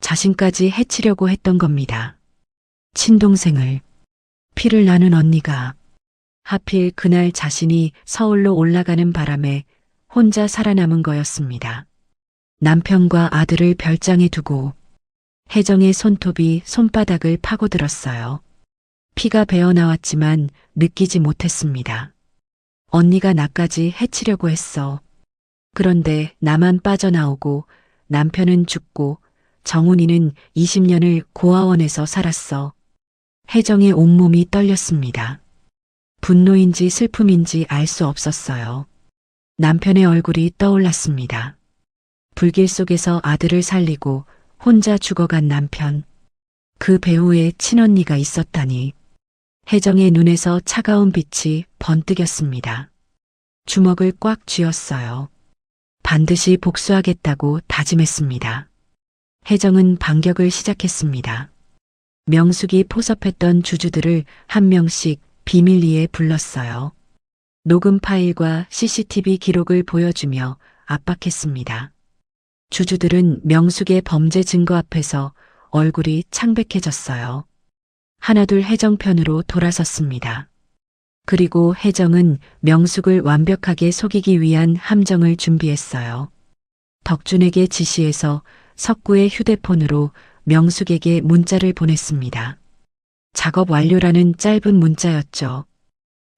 자신까지 해치려고 했던 겁니다. 친동생을, 피를 나눈 언니가 하필 그날 자신이 서울로 올라가는 바람에 혼자 살아남은 거였습니다. 남편과 아들을 별장에 두고 혜정의 손톱이 손바닥을 파고들었어요. 피가 배어나왔지만 느끼지 못했습니다. 언니가 나까지 해치려고 했어. 그런데 나만 빠져나오고 남편은 죽고 정훈이는 20년을 고아원에서 살았어. 혜정의 온몸이 떨렸습니다. 분노인지 슬픔인지 알 수 없었어요. 남편의 얼굴이 떠올랐습니다. 불길 속에서 아들을 살리고 혼자 죽어간 남편. 그 배후에 친언니가 있었다니. 혜정의 눈에서 차가운 빛이 번뜩였습니다. 주먹을 꽉 쥐었어요. 반드시 복수하겠다고 다짐했습니다. 혜정은 반격을 시작했습니다. 명숙이 포섭했던 주주들을 한 명씩 비밀리에 불렀어요. 녹음 파일과 CCTV 기록을 보여주며 압박했습니다. 주주들은 명숙의 범죄 증거 앞에서 얼굴이 창백해졌어요. 하나둘 혜정 편으로 돌아섰습니다. 그리고 혜정은 명숙을 완벽하게 속이기 위한 함정을 준비했어요. 덕준에게 지시해서 석구의 휴대폰으로 명숙에게 문자를 보냈습니다. 작업 완료라는 짧은 문자였죠.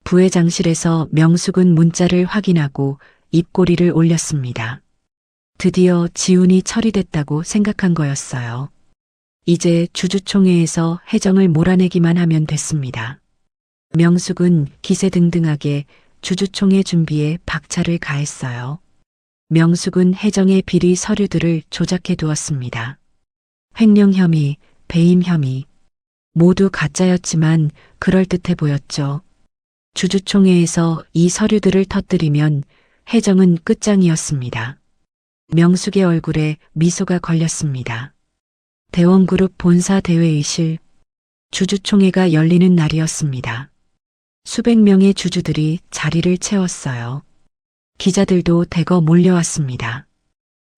부회장실에서 명숙은 문자를 확인하고 입꼬리를 올렸습니다. 드디어 지훈이 처리됐다고 생각한 거였어요. 이제 주주총회에서 혜정을 몰아내기만 하면 됐습니다. 명숙은 기세등등하게 주주총회 준비에 박차를 가했어요. 명숙은 혜정의 비리 서류들을 조작해 두었습니다. 횡령 혐의, 배임 혐의, 모두 가짜였지만 그럴듯해 보였죠. 주주총회에서 이 서류들을 터뜨리면 혜정은 끝장이었습니다. 명숙의 얼굴에 미소가 걸렸습니다. 대원그룹 본사 대회의실, 주주총회가 열리는 날이었습니다. 수백 명의 주주들이 자리를 채웠어요. 기자들도 대거 몰려왔습니다.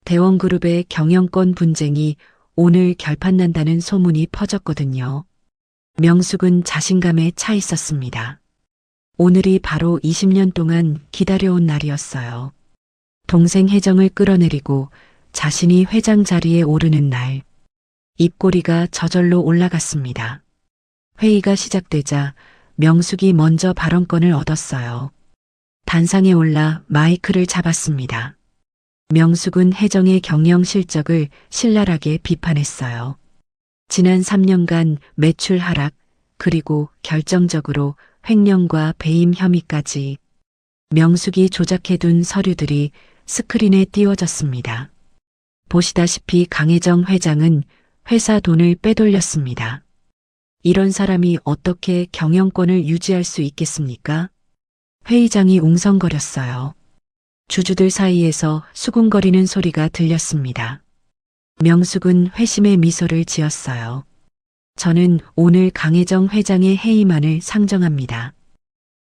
대원그룹의 경영권 분쟁이 오늘 결판난다는 소문이 퍼졌거든요. 명숙은 자신감에 차 있었습니다. 오늘이 바로 20년 동안 기다려온 날이었어요. 동생 혜정을 끌어내리고 자신이 회장 자리에 오르는 날, 입꼬리가 저절로 올라갔습니다. 회의가 시작되자 명숙이 먼저 발언권을 얻었어요. 단상에 올라 마이크를 잡았습니다. 명숙은 혜정의 경영 실적을 신랄하게 비판했어요. 지난 3년간 매출 하락, 그리고 결정적으로 횡령과 배임 혐의까지 명숙이 조작해둔 서류들이 스크린에 띄워졌습니다. 보시다시피 강혜정 회장은 회사 돈을 빼돌렸습니다. 이런 사람이 어떻게 경영권을 유지할 수 있겠습니까? 회의장이 웅성거렸어요. 주주들 사이에서 수군거리는 소리가 들렸습니다. 명숙은 회심의 미소를 지었어요. 저는 오늘 강혜정 회장의 해임안을 상정합니다.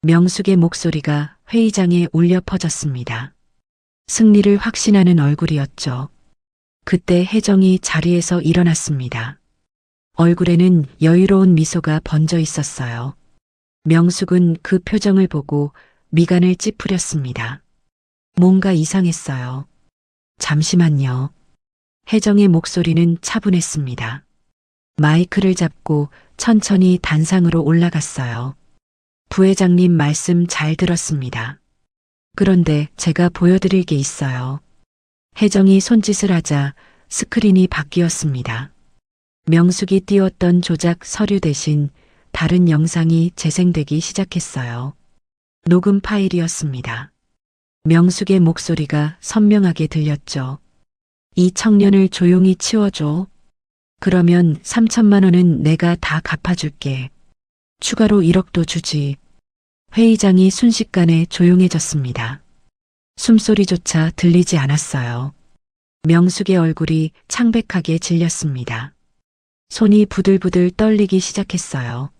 명숙의 목소리가 회의장에 울려 퍼졌습니다. 승리를 확신하는 얼굴이었죠. 그때 혜정이 자리에서 일어났습니다. 얼굴에는 여유로운 미소가 번져 있었어요. 명숙은 그 표정을 보고 미간을 찌푸렸습니다. 뭔가 이상했어요. 잠시만요. 혜정의 목소리는 차분했습니다. 마이크를 잡고 천천히 단상으로 올라갔어요. 부회장님 말씀 잘 들었습니다. 그런데 제가 보여드릴 게 있어요. 혜정이 손짓을 하자 스크린이 바뀌었습니다. 명숙이 띄웠던 조작 서류 대신 다른 영상이 재생되기 시작했어요. 녹음 파일이었습니다. 명숙의 목소리가 선명하게 들렸죠. 이 청년을 조용히 치워줘. 그러면 3천만 원은 내가 다 갚아줄게. 추가로 1억도 주지. 회의장이 순식간에 조용해졌습니다. 숨소리조차 들리지 않았어요. 명숙의 얼굴이 창백하게 질렸습니다. 손이 부들부들 떨리기 시작했어요.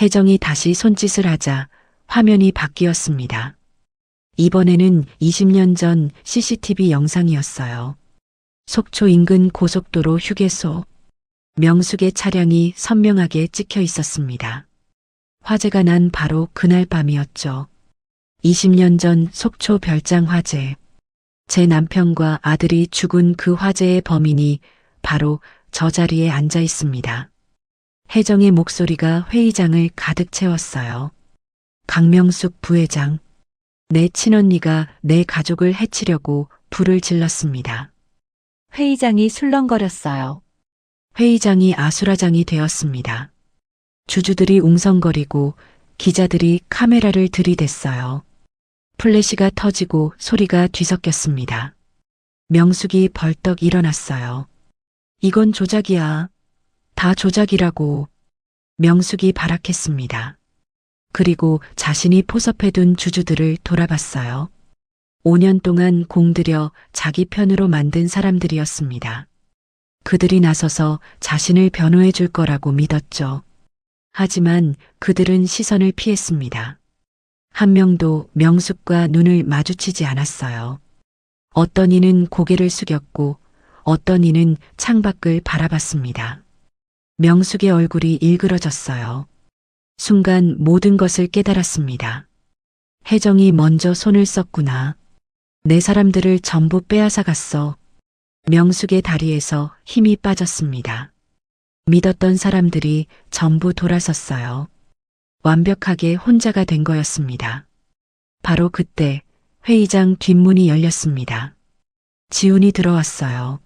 혜정이 다시 손짓을 하자 화면이 바뀌었습니다. 이번에는 20년 전 CCTV 영상이었어요. 속초 인근 고속도로 휴게소. 명숙의 차량이 선명하게 찍혀 있었습니다. 화재가 난 바로 그날 밤이었죠. 20년 전 속초 별장 화재. 제 남편과 아들이 죽은 그 화재의 범인이 바로 저 자리에 앉아 있습니다. 혜정의 목소리가 회의장을 가득 채웠어요. 강명숙 부회장. 내 친언니가 내 가족을 해치려고 불을 질렀습니다. 회의장이 술렁거렸어요. 회의장이 아수라장이 되었습니다. 주주들이 웅성거리고 기자들이 카메라를 들이댔어요. 플래시가 터지고 소리가 뒤섞였습니다. 명숙이 벌떡 일어났어요. 이건 조작이야. 다 조작이라고. 명숙이 발악했습니다. 그리고 자신이 포섭해둔 주주들을 돌아봤어요. 5년 동안 공들여 자기 편으로 만든 사람들이었습니다. 그들이 나서서 자신을 변호해 줄 거라고 믿었죠. 하지만 그들은 시선을 피했습니다. 한 명도 명숙과 눈을 마주치지 않았어요. 어떤 이는 고개를 숙였고 어떤 이는 창밖을 바라봤습니다. 명숙의 얼굴이 일그러졌어요. 순간 모든 것을 깨달았습니다. 혜정이 먼저 손을 썼구나. 내 사람들을 전부 빼앗아 갔어. 명숙의 다리에서 힘이 빠졌습니다. 믿었던 사람들이 전부 돌아섰어요. 완벽하게 혼자가 된 거였습니다. 바로 그때 회의장 뒷문이 열렸습니다. 지훈이 들어왔어요.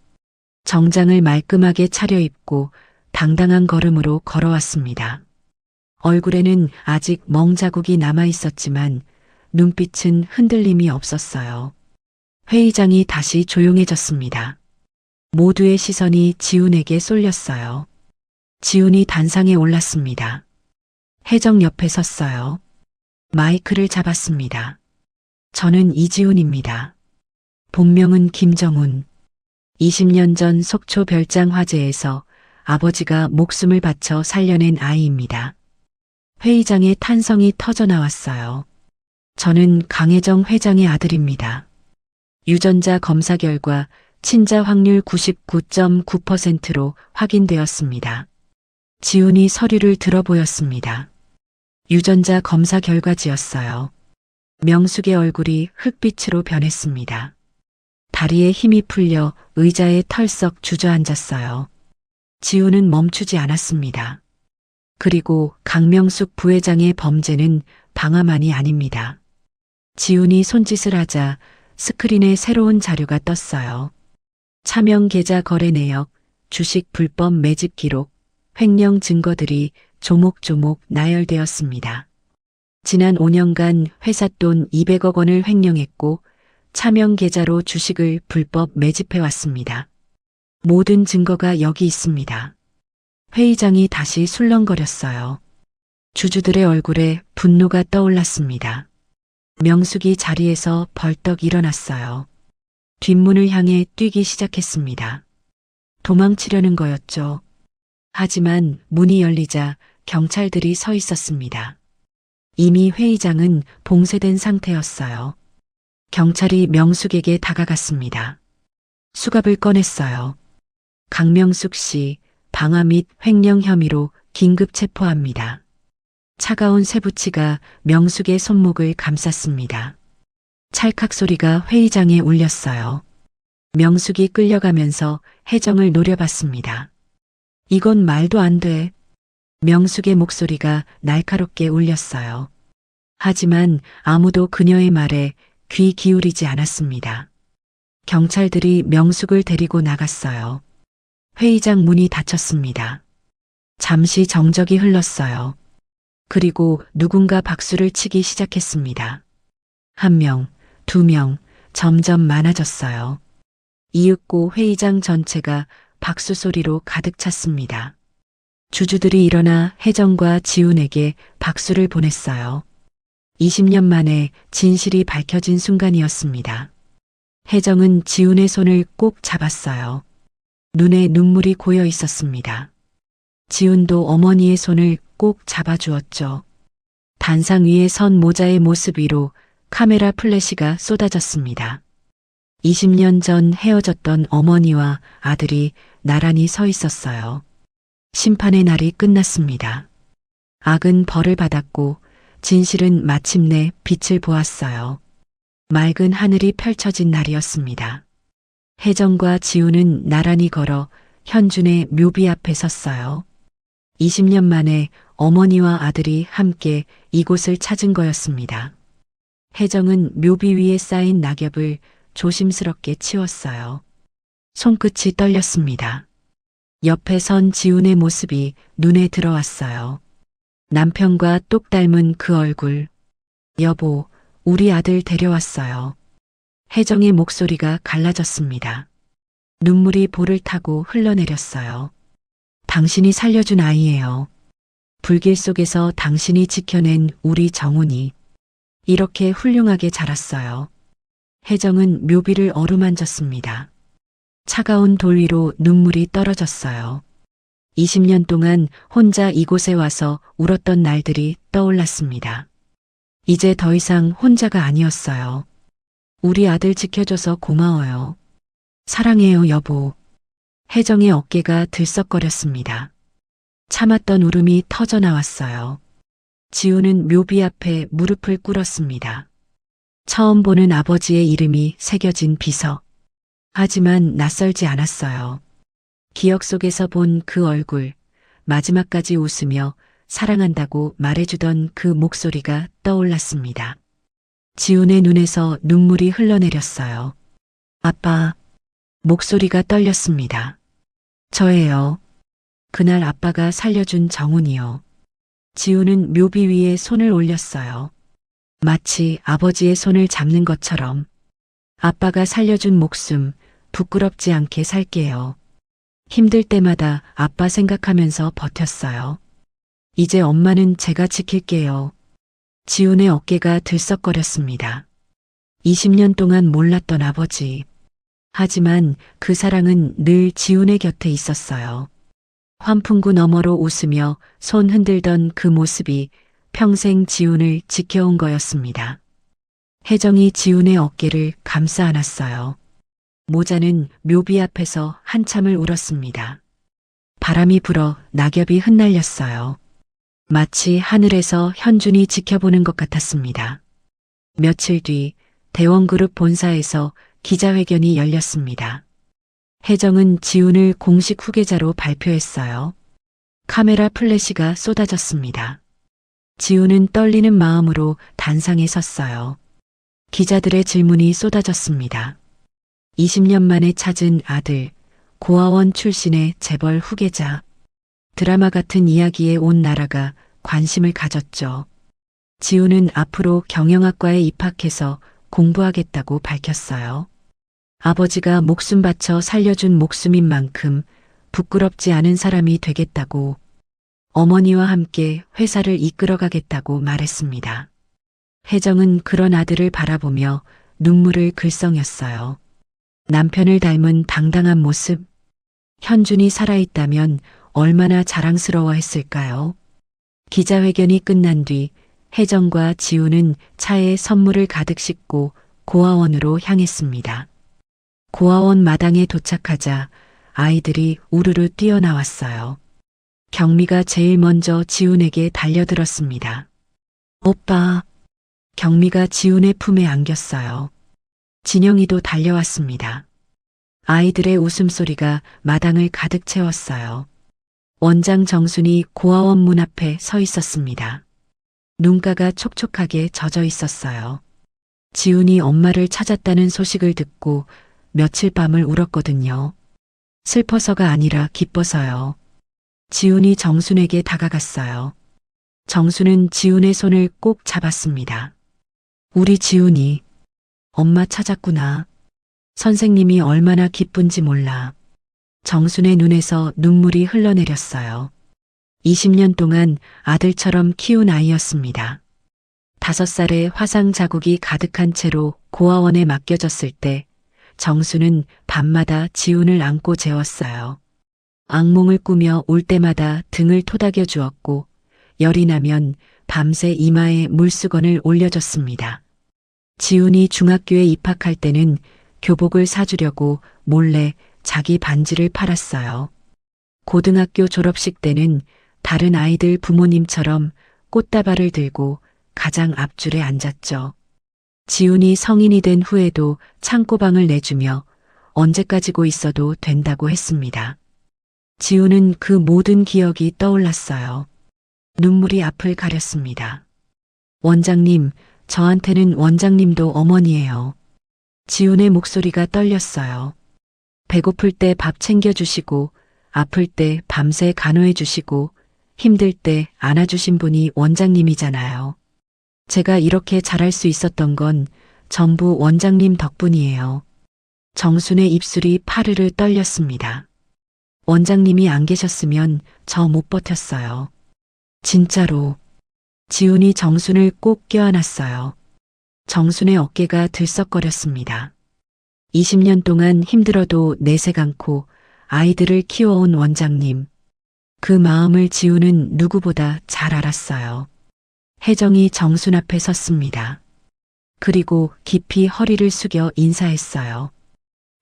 정장을 말끔하게 차려입고 당당한 걸음으로 걸어왔습니다. 얼굴에는 아직 멍자국이 남아 있었지만 눈빛은 흔들림이 없었어요. 회의장이 다시 조용해졌습니다. 모두의 시선이 지훈에게 쏠렸어요. 지훈이 단상에 올랐습니다. 혜정 옆에 섰어요. 마이크를 잡았습니다. 저는 이지훈입니다. 본명은 김정훈. 20년 전 속초 별장 화재에서 아버지가 목숨을 바쳐 살려낸 아이입니다. 회의장에 탄성이 터져 나왔어요. 저는 강혜정 회장의 아들입니다. 유전자 검사 결과 친자 확률 99.9%로 확인되었습니다. 지훈이 서류를 들어 보였습니다. 유전자 검사 결과지였어요. 명숙의 얼굴이 흑빛으로 변했습니다. 다리에 힘이 풀려 의자에 털썩 주저앉았어요. 지훈은 멈추지 않았습니다. 그리고 강명숙 부회장의 범죄는 방화만이 아닙니다. 지훈이 손짓을 하자 스크린에 새로운 자료가 떴어요. 차명 계좌 거래 내역, 주식 불법 매집 기록, 횡령 증거들이 조목조목 나열되었습니다. 지난 5년간 회사 돈 200억 원을 횡령했고 차명 계좌로 주식을 불법 매집해왔습니다. 모든 증거가 여기 있습니다. 회의장이 다시 술렁거렸어요. 주주들의 얼굴에 분노가 떠올랐습니다. 명숙이 자리에서 벌떡 일어났어요. 뒷문을 향해 뛰기 시작했습니다. 도망치려는 거였죠. 하지만 문이 열리자 경찰들이 서 있었습니다. 이미 회의장은 봉쇄된 상태였어요. 경찰이 명숙에게 다가갔습니다. 수갑을 꺼냈어요. 강명숙 씨, 방화 및 횡령 혐의로 긴급 체포합니다. 차가운 쇠붙이가 명숙의 손목을 감쌌습니다. 찰칵 소리가 회의장에 울렸어요. 명숙이 끌려가면서 혜정을 노려봤습니다. 이건 말도 안 돼. 명숙의 목소리가 날카롭게 울렸어요. 하지만 아무도 그녀의 말에 귀 기울이지 않았습니다. 경찰들이 명숙을 데리고 나갔어요. 회의장 문이 닫혔습니다. 잠시 정적이 흘렀어요. 그리고 누군가 박수를 치기 시작했습니다. 1명, 2명, 점점 많아졌어요. 이윽고 회의장 전체가 박수 소리로 가득 찼습니다. 주주들이 일어나 혜정과 지훈에게 박수를 보냈어요. 20년 만에 진실이 밝혀진 순간이었습니다. 혜정은 지훈의 손을 꼭 잡았어요. 눈에 눈물이 고여 있었습니다. 지훈도 어머니의 손을 꼭 잡아주었죠. 단상 위에 선 모자의 모습 위로 카메라 플래시가 쏟아졌습니다. 20년 전 헤어졌던 어머니와 아들이 나란히 서 있었어요. 심판의 날이 끝났습니다. 악은 벌을 받았고 진실은 마침내 빛을 보았어요. 맑은 하늘이 펼쳐진 날이었습니다. 혜정과 지훈은 나란히 걸어 현준의 묘비 앞에 섰어요. 20년 만에 어머니와 아들이 함께 이곳을 찾은 거였습니다. 혜정은 묘비 위에 쌓인 낙엽을 조심스럽게 치웠어요. 손끝이 떨렸습니다. 옆에 선 지훈의 모습이 눈에 들어왔어요. 남편과 똑 닮은 그 얼굴. 여보, 우리 아들 데려왔어요. 혜정의 목소리가 갈라졌습니다. 눈물이 볼을 타고 흘러내렸어요. 당신이 살려준 아이예요. 불길 속에서 당신이 지켜낸 우리 정훈이 이렇게 훌륭하게 자랐어요. 혜정은 묘비를 어루만졌습니다. 차가운 돌 위로 눈물이 떨어졌어요. 20년 동안 혼자 이곳에 와서 울었던 날들이 떠올랐습니다. 이제 더 이상 혼자가 아니었어요. 우리 아들 지켜줘서 고마워요. 사랑해요, 여보. 혜정의 어깨가 들썩거렸습니다. 참았던 울음이 터져 나왔어요. 지훈은 묘비 앞에 무릎을 꿇었습니다. 처음 보는 아버지의 이름이 새겨진 비석. 하지만 낯설지 않았어요. 기억 속에서 본 그 얼굴, 마지막까지 웃으며 사랑한다고 말해주던 그 목소리가 떠올랐습니다. 지훈의 눈에서 눈물이 흘러내렸어요. 아빠, 목소리가 떨렸습니다. 저예요. 그날 아빠가 살려준 정훈이요. 지훈은 묘비 위에 손을 올렸어요. 마치 아버지의 손을 잡는 것처럼. 아빠가 살려준 목숨 부끄럽지 않게 살게요. 힘들 때마다 아빠 생각하면서 버텼어요. 이제 엄마는 제가 지킬게요. 지훈의 어깨가 들썩거렸습니다. 20년 동안 몰랐던 아버지. 하지만 그 사랑은 늘 지훈의 곁에 있었어요. 환풍구 너머로 웃으며 손 흔들던 그 모습이 평생 지훈을 지켜온 거였습니다. 혜정이 지훈의 어깨를 감싸 안았어요. 모자는 묘비 앞에서 한참을 울었습니다. 바람이 불어 낙엽이 흩날렸어요. 마치 하늘에서 현준이 지켜보는 것 같았습니다. 며칠 뒤 대원그룹 본사에서 기자회견이 열렸습니다. 혜정은 지훈을 공식 후계자로 발표했어요. 카메라 플래시가 쏟아졌습니다. 지훈은 떨리는 마음으로 단상에 섰어요. 기자들의 질문이 쏟아졌습니다. 20년 만에 찾은 아들, 고아원 출신의 재벌 후계자. 드라마 같은 이야기에 온 나라가 관심을 가졌죠. 지훈은 앞으로 경영학과에 입학해서 공부하겠다고 밝혔어요. 아버지가 목숨 바쳐 살려준 목숨인 만큼 부끄럽지 않은 사람이 되겠다고, 어머니와 함께 회사를 이끌어가겠다고 말했습니다. 혜정은 그런 아들을 바라보며 눈물을 글썽였어요. 남편을 닮은 당당한 모습, 현준이 살아있다면 얼마나 자랑스러워했을까요? 기자회견이 끝난 뒤 혜정과 지훈은 차에 선물을 가득 싣고 고아원으로 향했습니다. 고아원 마당에 도착하자 아이들이 우르르 뛰어나왔어요. 경미가 제일 먼저 지훈에게 달려들었습니다. 오빠. 경미가 지훈의 품에 안겼어요. 진영이도 달려왔습니다. 아이들의 웃음소리가 마당을 가득 채웠어요. 원장 정순이 고아원 문 앞에 서 있었습니다. 눈가가 촉촉하게 젖어 있었어요. 지훈이 엄마를 찾았다는 소식을 듣고 며칠 밤을 울었거든요. 슬퍼서가 아니라 기뻐서요. 지훈이 정순에게 다가갔어요. 정순은 지훈의 손을 꼭 잡았습니다. 우리 지훈이 엄마 찾았구나. 선생님이 얼마나 기쁜지 몰라. 정순의 눈에서 눈물이 흘러내렸어요. 20년 동안 아들처럼 키운 아이였습니다. 5살에 화상 자국이 가득한 채로 고아원에 맡겨졌을 때 정수는 밤마다 지훈을 안고 재웠어요. 악몽을 꾸며 울 때마다 등을 토닥여 주었고 열이 나면 밤새 이마에 물수건을 올려줬습니다. 지훈이 중학교에 입학할 때는 교복을 사주려고 몰래 자기 반지를 팔았어요. 고등학교 졸업식 때는 다른 아이들 부모님처럼 꽃다발을 들고 가장 앞줄에 앉았죠. 지훈이 성인이 된 후에도 창고방을 내주며 언제까지고 있어도 된다고 했습니다. 지훈은 그 모든 기억이 떠올랐어요. 눈물이 앞을 가렸습니다. 원장님, 저한테는 원장님도 어머니예요. 지훈의 목소리가 떨렸어요. 배고플 때 밥 챙겨주시고, 아플 때 밤새 간호해주시고, 힘들 때 안아주신 분이 원장님이잖아요. 제가 이렇게 잘할 수 있었던 건 전부 원장님 덕분이에요. 정순의 입술이 파르르 떨렸습니다. 원장님이 안 계셨으면 저 못 버텼어요. 진짜로. 지훈이 정순을 꼭 껴안았어요. 정순의 어깨가 들썩거렸습니다. 20년 동안 힘들어도 내색 않고 아이들을 키워온 원장님. 그 마음을 지훈은 누구보다 잘 알았어요. 혜정이 정순 앞에 섰습니다. 그리고 깊이 허리를 숙여 인사했어요.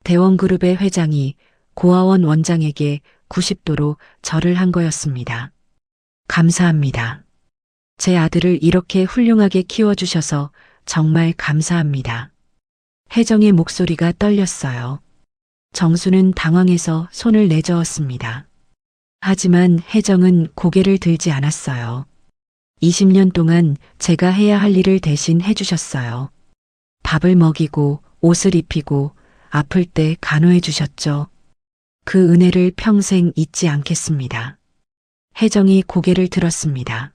대원그룹의 회장이 고아원 원장에게 90도로 절을 한 거였습니다. 감사합니다. 제 아들을 이렇게 훌륭하게 키워주셔서 정말 감사합니다. 혜정의 목소리가 떨렸어요. 정수는 당황해서 손을 내저었습니다. 하지만 혜정은 고개를 들지 않았어요. 20년 동안 제가 해야 할 일을 대신 해주셨어요. 밥을 먹이고 옷을 입히고 아플 때 간호해 주셨죠. 그 은혜를 평생 잊지 않겠습니다. 혜정이 고개를 들었습니다.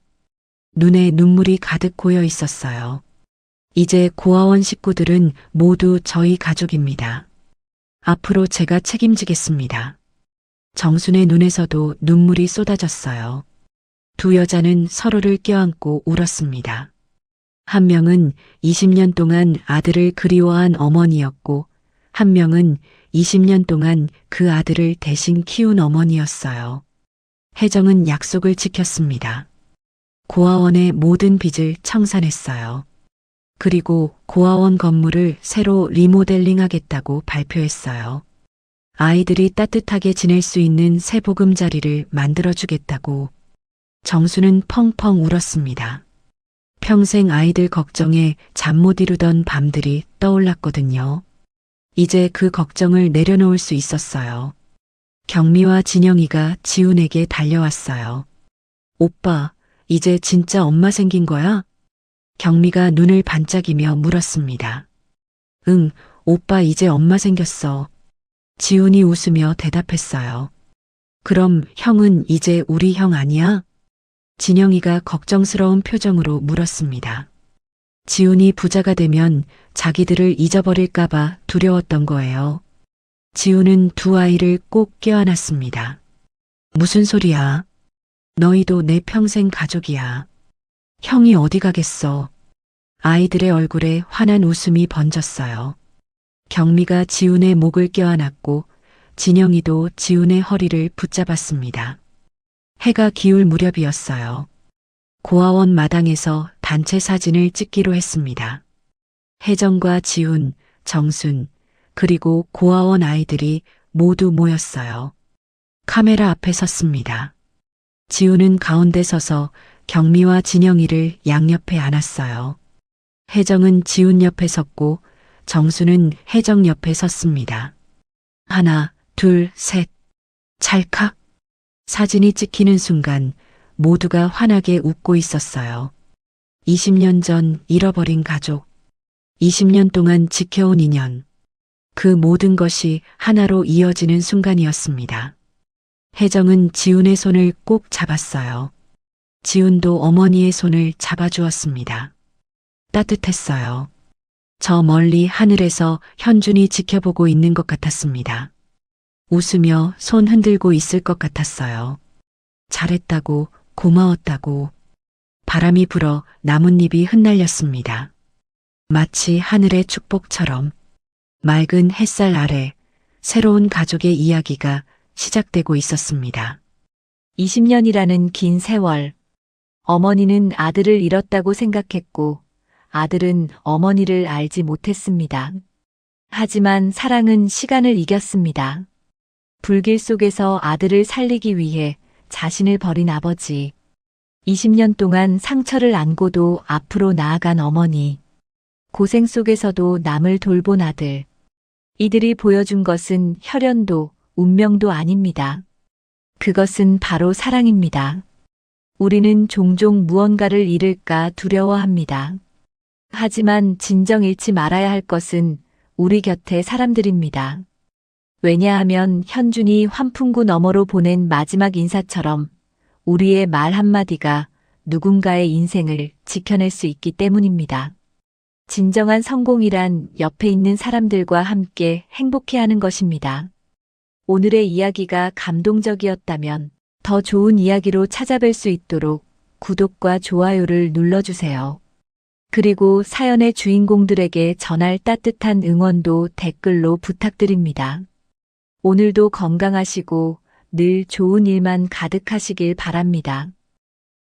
눈에 눈물이 가득 고여 있었어요. 이제 고아원 식구들은 모두 저희 가족입니다. 앞으로 제가 책임지겠습니다. 정순의 눈에서도 눈물이 쏟아졌어요. 두 여자는 서로를 껴안고 울었습니다. 한 명은 20년 동안 아들을 그리워한 어머니였고, 한 명은 20년 동안 그 아들을 대신 키운 어머니였어요. 혜정은 약속을 지켰습니다. 고아원의 모든 빚을 청산했어요. 그리고 고아원 건물을 새로 리모델링하겠다고 발표했어요. 아이들이 따뜻하게 지낼 수 있는 새 보금자리를 만들어주겠다고. 정수는 펑펑 울었습니다. 평생 아이들 걱정에 잠 못 이루던 밤들이 떠올랐거든요. 이제 그 걱정을 내려놓을 수 있었어요. 경미와 진영이가 지훈에게 달려왔어요. 오빠, 이제 진짜 엄마 생긴 거야? 경미가 눈을 반짝이며 물었습니다. 응, 오빠 이제 엄마 생겼어. 지훈이 웃으며 대답했어요. 그럼 형은 이제 우리 형 아니야? 진영이가 걱정스러운 표정으로 물었습니다. 지훈이 부자가 되면 자기들을 잊어버릴까봐 두려웠던 거예요. 지훈은 두 아이를 꼭 껴안았습니다. 무슨 소리야? 너희도 내 평생 가족이야. 형이 어디 가겠어? 아이들의 얼굴에 환한 웃음이 번졌어요. 경미가 지훈의 목을 껴안았고 진영이도 지훈의 허리를 붙잡았습니다. 해가 기울 무렵이었어요. 고아원 마당에서 단체 사진을 찍기로 했습니다. 혜정과 지훈, 정순, 그리고 고아원 아이들이 모두 모였어요. 카메라 앞에 섰습니다. 지훈은 가운데 서서 경미와 진영이를 양옆에 안았어요. 혜정은 지훈 옆에 섰고 정수는 혜정 옆에 섰습니다. 하나, 둘, 셋. 찰칵. 사진이 찍히는 순간 모두가 환하게 웃고 있었어요. 20년 전 잃어버린 가족. 20년 동안 지켜온 인연. 그 모든 것이 하나로 이어지는 순간이었습니다. 혜정은 지훈의 손을 꼭 잡았어요. 지훈도 어머니의 손을 잡아주었습니다. 따뜻했어요. 저 멀리 하늘에서 현준이 지켜보고 있는 것 같았습니다. 웃으며 손 흔들고 있을 것 같았어요. 잘했다고, 고마웠다고. 바람이 불어 나뭇잎이 흩날렸습니다. 마치 하늘의 축복처럼 맑은 햇살 아래 새로운 가족의 이야기가 시작되고 있었습니다. 20년이라는 긴 세월. 어머니는 아들을 잃었다고 생각했고 아들은 어머니를 알지 못했습니다. 하지만 사랑은 시간을 이겼습니다. 불길 속에서 아들을 살리기 위해 자신을 버린 아버지. 20년 동안 상처를 안고도 앞으로 나아간 어머니. 고생 속에서도 남을 돌본 아들. 이들이 보여준 것은 혈연도 운명도 아닙니다. 그것은 바로 사랑입니다. 우리는 종종 무언가를 잃을까 두려워합니다. 하지만 진정 잃지 말아야 할 것은 우리 곁의 사람들입니다. 왜냐하면 현준이 환풍구 너머로 보낸 마지막 인사처럼 우리의 말 한마디가 누군가의 인생을 지켜낼 수 있기 때문입니다. 진정한 성공이란 옆에 있는 사람들과 함께 행복해하는 것입니다. 오늘의 이야기가 감동적이었다면 더 좋은 이야기로 찾아뵐 수 있도록 구독과 좋아요를 눌러주세요. 그리고 사연의 주인공들에게 전할 따뜻한 응원도 댓글로 부탁드립니다. 오늘도 건강하시고 늘 좋은 일만 가득하시길 바랍니다.